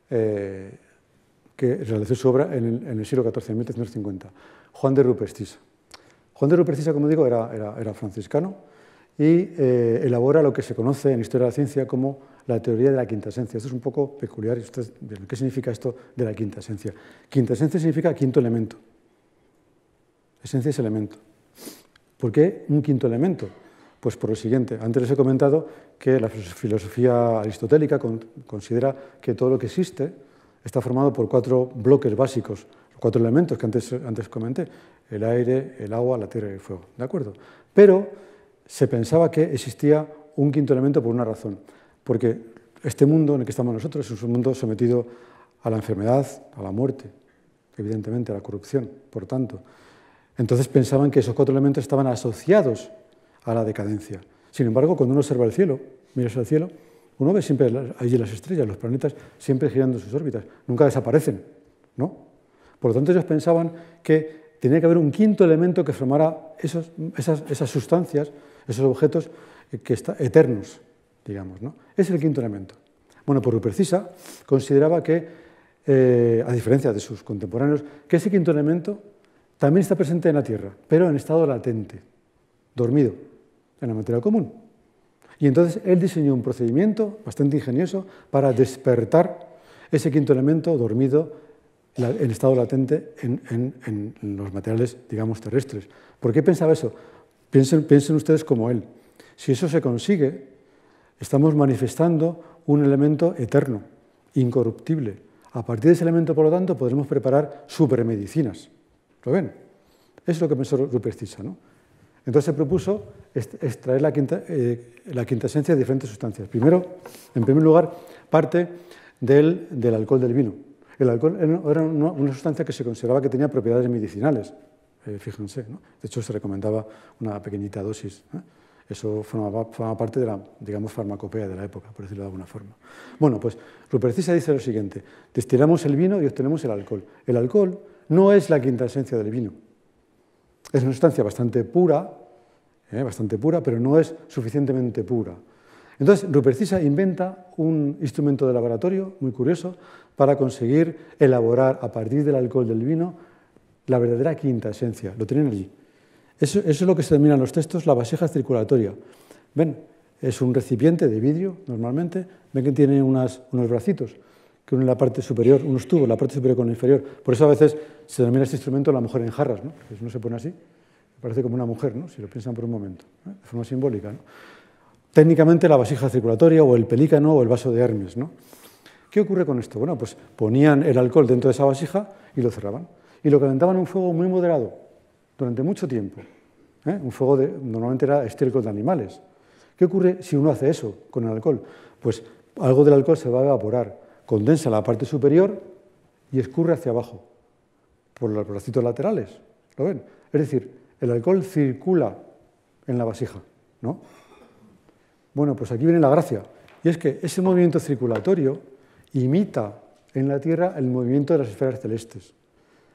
que realizó su obra en el siglo XIV, en 1350, Juan de Rupertisa. Juan de Rupertisa, como digo, era franciscano y elabora lo que se conoce en historia de la ciencia como la teoría de la quinta esencia. Esto es un poco peculiar. ¿Qué significa esto de la quinta esencia? Quinta esencia significa quinto elemento. Esencia es elemento. ¿Por qué un quinto elemento? Pues por lo siguiente. Antes les he comentado que la filosofía aristotélica considera que todo lo que existe está formado por 4 bloques básicos, 4 elementos que antes comenté: el aire, el agua, la tierra y el fuego. ¿De acuerdo? Pero se pensaba que existía un quinto elemento por una razón, porque este mundo en el que estamos nosotros es un mundo sometido a la enfermedad, a la muerte, evidentemente, a la corrupción, por tanto. Entonces pensaban que esos 4 elementos estaban asociados a la decadencia. Sin embargo, cuando uno observa el cielo, mira hacia el cielo, uno ve siempre allí las estrellas, los planetas siempre girando en sus órbitas, nunca desaparecen, ¿no? Por lo tanto, ellos pensaban que tenía que haber un quinto elemento que formara esas sustancias, esos objetos eternos, digamos, ¿no? Es el quinto elemento. Bueno, pues Rupertisa consideraba que, a diferencia de sus contemporáneos, que ese quinto elemento también está presente en la Tierra, pero en estado latente, dormido, en la materia común. Y entonces él diseñó un procedimiento bastante ingenioso para despertar ese quinto elemento dormido en estado latente en los materiales, digamos, terrestres. ¿Por qué pensaba eso? Piensen ustedes como él. Si eso se consigue, estamos manifestando un elemento eterno, incorruptible. A partir de ese elemento, por lo tanto, podremos preparar supermedicinas. ¿Lo ven? Eso es lo que pensó Rupertisa, ¿no? Entonces se propuso extraer la quinta esencia de diferentes sustancias. En primer lugar, parte del alcohol del vino. El alcohol era una sustancia que se consideraba que tenía propiedades medicinales, fíjense, ¿no? De hecho, se recomendaba una pequeñita dosis, ¿eh? Eso formaba parte de la, digamos, farmacopea de la época, por decirlo de alguna forma. Bueno, pues Rupertisa dice lo siguiente: destilamos el vino y obtenemos el alcohol. El alcohol no es la quinta esencia del vino. Es una sustancia bastante pura, pero no es suficientemente pura. Entonces, Rupertisa inventa un instrumento de laboratorio muy curioso para conseguir elaborar a partir del alcohol del vino la verdadera quinta esencia. Lo tienen allí. Eso es lo que se denomina en los textos la vasija circulatoria. ¿Ven? Es un recipiente de vidrio, normalmente. Ven que tiene unos bracitos que unen la parte superior, unos tubos, la parte superior con la inferior. Por eso a veces se denomina este instrumento la mujer en jarras, ¿no? Porque si no se pone así, parece como una mujer, ¿no? Si lo piensan por un momento, ¿eh? De forma simbólica, ¿no? Técnicamente la vasija circulatoria o el pelícano o el vaso de Hermes, ¿no? ¿Qué ocurre con esto? Bueno, pues ponían el alcohol dentro de esa vasija y lo cerraban. Y lo calentaban a un fuego muy moderado durante mucho tiempo. Un fuego normalmente era estiércol de animales. ¿Qué ocurre si uno hace eso con el alcohol? Pues algo del alcohol se va a evaporar, condensa la parte superior y escurre hacia abajo por los bracitos laterales. ¿Lo ven? Es decir, el alcohol circula en la vasija, ¿no? Bueno, pues aquí viene la gracia, y es que ese movimiento circulatorio imita en la Tierra el movimiento de las esferas celestes.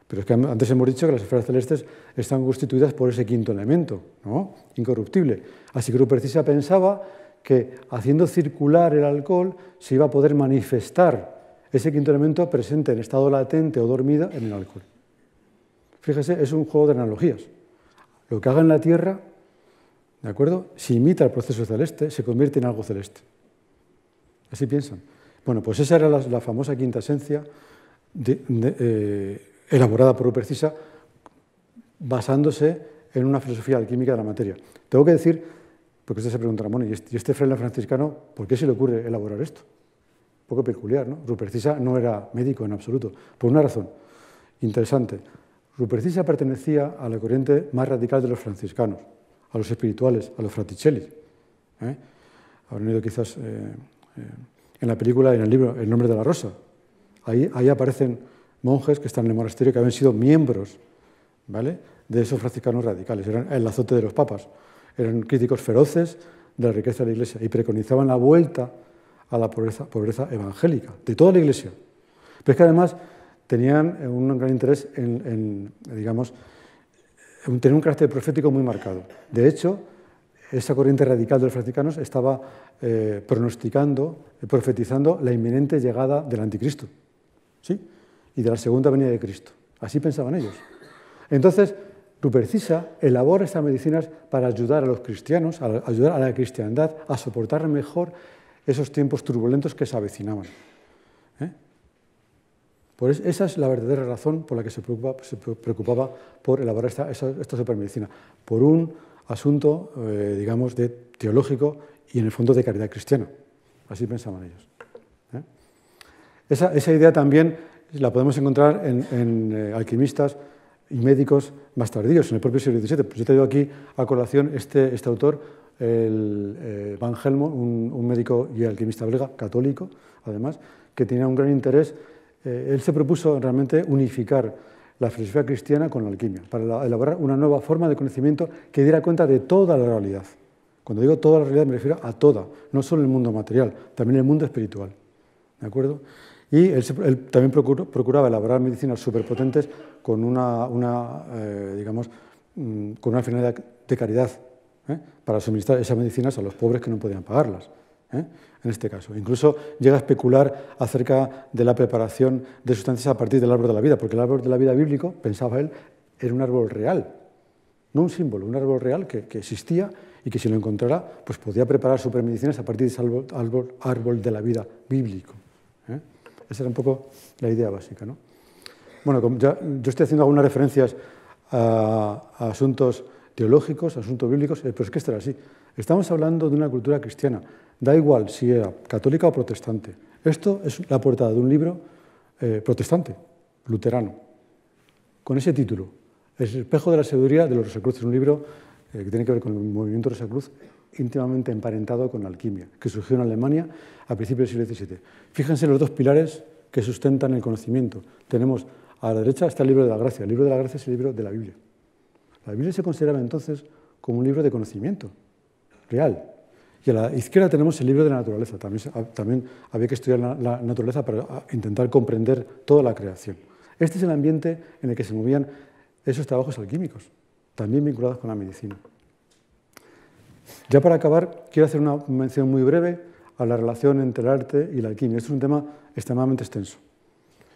Pero es que antes hemos dicho que las esferas celestes están constituidas por ese quinto elemento, ¿no? Incorruptible. Así que Rupertisa pensaba que haciendo circular el alcohol se iba a poder manifestar ese quinto elemento presente en estado latente o dormido en el alcohol. Fíjese, es un juego de analogías. Lo que haga en la Tierra, ¿de acuerdo? Si imita el proceso celeste, se convierte en algo celeste. Así piensan. Bueno, pues esa era la famosa quinta esencia elaborada por Rupertisa basándose en una filosofía alquímica de la materia. Tengo que decir, porque usted se preguntará, bueno, ¿y este fraile franciscano, por qué se le ocurre elaborar esto? Un poco peculiar, ¿no? Rupertisa no era médico en absoluto, por una razón interesante. Rupertisa pertenecía a la corriente más radical de los franciscanos, a los espirituales, a los fraticelli. Habrán oído quizás en la película y en el libro El nombre de la rosa. Ahí aparecen monjes que están en el monasterio que habían sido miembros, ¿vale?, de esos franciscanos radicales. Eran el azote de los papas. Eran críticos feroces de la riqueza de la Iglesia y preconizaban la vuelta a la pobreza evangélica de toda la Iglesia. Pero es que además tenían un gran interés digamos, tenían un carácter profético muy marcado. De hecho, esa corriente radical de los franciscanos estaba pronosticando, profetizando la inminente llegada del anticristo, ¿sí?, y de la segunda venida de Cristo. Así pensaban ellos. Entonces, Rupertisa elabora estas medicinas para ayudar a los cristianos, ayudar a la cristiandad a soportar mejor esos tiempos turbulentos que se avecinaban. Pues esa es la verdadera razón por la que se preocupaba por elaborar esta supermedicina, por un asunto, digamos, teológico y en el fondo de caridad cristiana. Así pensaban ellos. Esa idea también la podemos encontrar en alquimistas y médicos más tardíos, en el propio siglo XVII. Pues yo te digo aquí a colación este autor, Van Helmont, un médico y alquimista belga, católico, además, que tenía un gran interés. Él se propuso realmente unificar la filosofía cristiana con la alquimia, para elaborar una nueva forma de conocimiento que diera cuenta de toda la realidad. Cuando digo toda la realidad me refiero a toda, no solo el mundo material, también el mundo espiritual. ¿De acuerdo? Y él también procuraba elaborar medicinas superpotentes con digamos, con una finalidad de caridad, para suministrar esas medicinas a los pobres que no podían pagarlas, en este caso. Incluso llega a especular acerca de la preparación de sustancias a partir del árbol de la vida, porque el árbol de la vida bíblico, pensaba él, era un árbol real, no un símbolo, un árbol real que existía y que si lo encontrara, pues podía preparar supermedicinas a partir de ese árbol de la vida bíblico. Esa era un poco la idea básica, ¿no? Bueno, yo estoy haciendo algunas referencias a asuntos teológicos, a asuntos bíblicos, pero es que esto era así. Estamos hablando de una cultura cristiana, da igual si era católica o protestante. Esto es la portada de un libro protestante, luterano, con ese título, El espejo de la sabiduría de los Rosacruces, un libro que tiene que ver con el movimiento Rosacruz, íntimamente emparentado con la alquimia, que surgió en Alemania a principios del siglo XVII. Fíjense los dos pilares que sustentan el conocimiento. Tenemos a la derecha está el libro de la gracia. El libro de la gracia es el libro de la Biblia. La Biblia se consideraba entonces como un libro de conocimiento real. Y a la izquierda tenemos el libro de la naturaleza. También había que estudiar la naturaleza para intentar comprender toda la creación. Este es el ambiente en el que se movían esos trabajos alquímicos, también vinculados con la medicina. Ya para acabar, quiero hacer una mención muy breve a la relación entre el arte y la alquimia. Esto es un tema extremadamente extenso,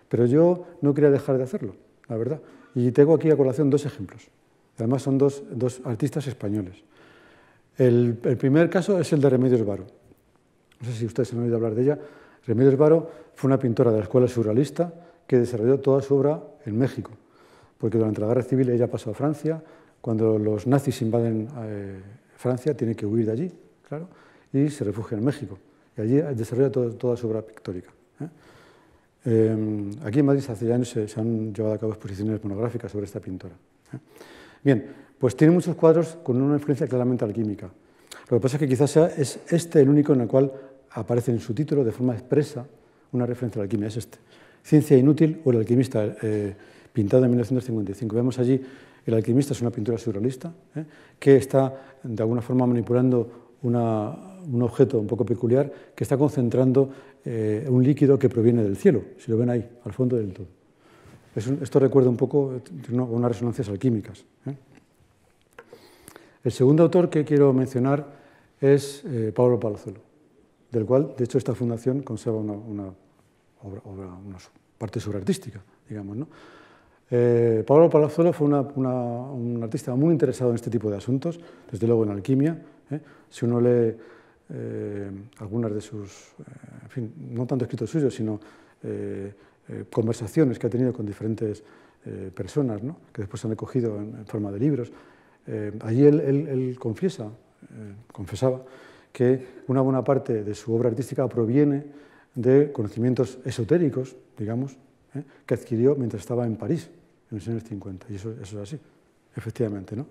pero yo no quería dejar de hacerlo, la verdad. Y tengo aquí a colación dos ejemplos. Además son dos artistas españoles. El primer caso es el de Remedios Varo. No sé si ustedes han oído hablar de ella. Remedios Varo fue una pintora de la escuela surrealista que desarrolló toda su obra en México, porque durante la Guerra Civil ella pasó a Francia. Cuando los nazis invaden Francia, tiene que huir de allí, claro, y se refugia en México. Y allí desarrolla toda su obra pictórica. Aquí en Madrid hace ya años se han llevado a cabo exposiciones monográficas sobre esta pintora. Bien, pues tiene muchos cuadros con una influencia claramente alquímica. Lo que pasa es que quizás es este el único en el cual aparece en su título de forma expresa una referencia a la alquimia, es este. Ciencia inútil o el alquimista, pintado en 1955. Vemos allí, el alquimista es una pintura surrealista, que está de alguna forma manipulando un objeto un poco peculiar que está concentrando un líquido que proviene del cielo, si lo ven ahí, al fondo del todo. Esto recuerda un poco unas resonancias alquímicas. El segundo autor que quiero mencionar es Pablo Palazuelo, del cual, de hecho, esta fundación conserva una parte sobreartística, digamos, ¿no? Pablo Palazuelo fue un artista muy interesado en este tipo de asuntos, desde luego en alquimia. Si uno lee algunas de sus, en fin, no tanto escritos suyos, sino conversaciones que ha tenido con diferentes personas, ¿no?, que después se han recogido en forma de libros, allí él confesaba que una buena parte de su obra artística proviene de conocimientos esotéricos, digamos, que adquirió mientras estaba en París, en los años 50, y eso es así, efectivamente, ¿no?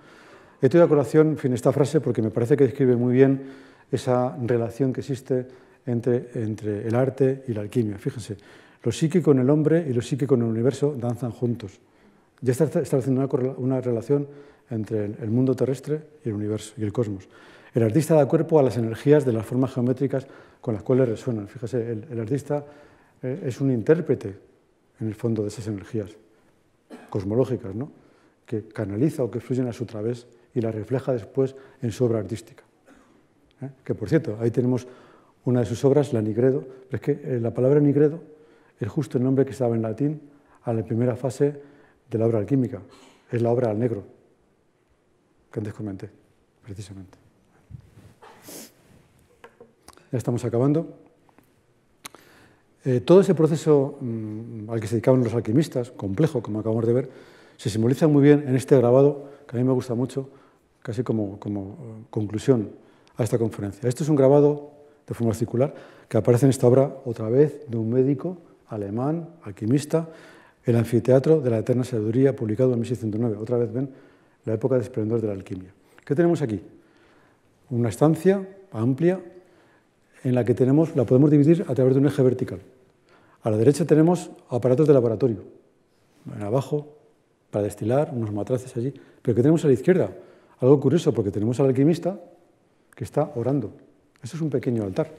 He traído a colación, en fin, esta frase porque me parece que describe muy bien esa relación que existe entre el arte y la alquimia. Fíjense, lo psíquico en el hombre y lo psíquico en el universo danzan juntos. Ya está estableciendo una relación entre el mundo terrestre y el universo y el cosmos. El artista da cuerpo a las energías de las formas geométricas con las cuales resuenan. Fíjese, el artista es un intérprete, en el fondo, de esas energías cosmológicas, ¿no?, que canaliza o que fluyen a su través y las refleja después en su obra artística. Que, por cierto, ahí tenemos una de sus obras, la Nigredo, pero es que la palabra Nigredo es justo el nombre que estaba en latín a la primera fase de la obra alquímica. Es la obra al negro, que antes comenté, precisamente. Ya estamos acabando. Todo ese proceso al que se dedicaban los alquimistas, complejo, como acabamos de ver, se simboliza muy bien en este grabado, que a mí me gusta mucho, casi como conclusión a esta conferencia. Esto es un grabado de forma circular que aparece en esta obra, otra vez, de un médico alemán, alquimista, El anfiteatro de la eterna sabiduría, publicado en 1609. Otra vez ven la época de esplendor de la alquimia. ¿Qué tenemos aquí? Una estancia amplia en la que la podemos dividir a través de un eje vertical. A la derecha tenemos aparatos de laboratorio, abajo para destilar, unos matraces allí. Pero ¿qué tenemos a la izquierda? Algo curioso, porque tenemos al alquimista que está orando. Esto es un pequeño altar.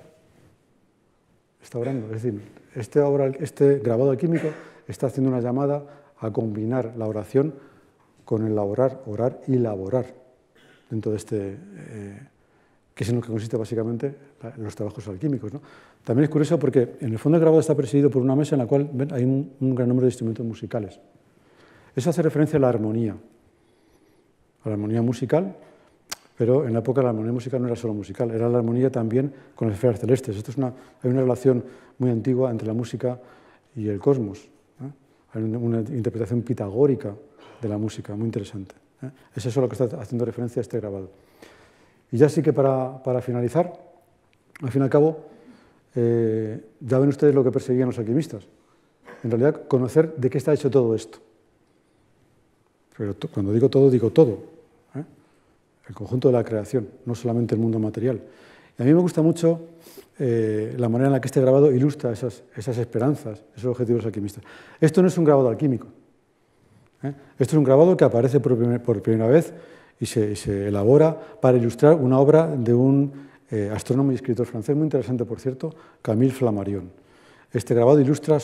Está orando. Es decir, este grabado alquímico está haciendo una llamada a combinar la oración con el laborar, orar y laborar, dentro de este, que es en lo que consiste básicamente los trabajos alquímicos, ¿no? También es curioso porque en el fondo el grabado está presidido por una mesa en la cual hay un gran número de instrumentos musicales. Eso hace referencia a la armonía musical, pero en la época la armonía musical no era solo musical, era la armonía también con las esferas celestes. Hay una relación muy antigua entre la música y el cosmos. Hay una interpretación pitagórica de la música, muy interesante. Es eso lo que está haciendo referencia a este grabado. Y ya sí que para finalizar, al fin y al cabo, ya ven ustedes lo que perseguían los alquimistas. En realidad, conocer de qué está hecho todo esto. Pero cuando digo todo, el conjunto de la creación, no solamente el mundo material. Y a mí me gusta mucho la manera en la que este grabado ilustra esas esperanzas, esos objetivos alquimistas. Esto no es un grabado alquímico. Esto es un grabado que aparece por primera vez y se elabora para ilustrar una obra de un astrónomo y escritor francés muy interesante, por cierto, Camille Flammarion. Este grabado ilustra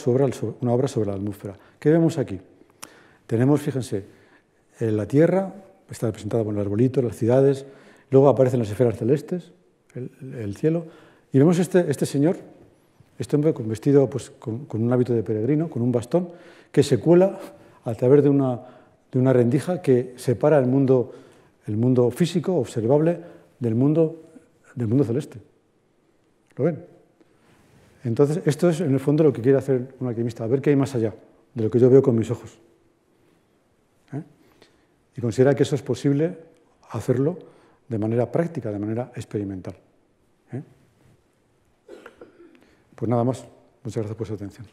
una obra sobre la atmósfera. ¿Qué vemos aquí? Tenemos, fíjense, la Tierra, está representada por el arbolito, las ciudades, luego aparecen las esferas celestes, el cielo, y vemos este señor, este hombre vestido pues, con un hábito de peregrino, con un bastón, que se cuela a través de una rendija que separa el mundo físico, observable, del mundo celeste. ¿Lo ven? Entonces, esto es en el fondo lo que quiere hacer un alquimista, a ver qué hay más allá de lo que yo veo con mis ojos. Y considera que eso es posible hacerlo de manera práctica, de manera experimental. Pues nada más. Muchas gracias por su atención.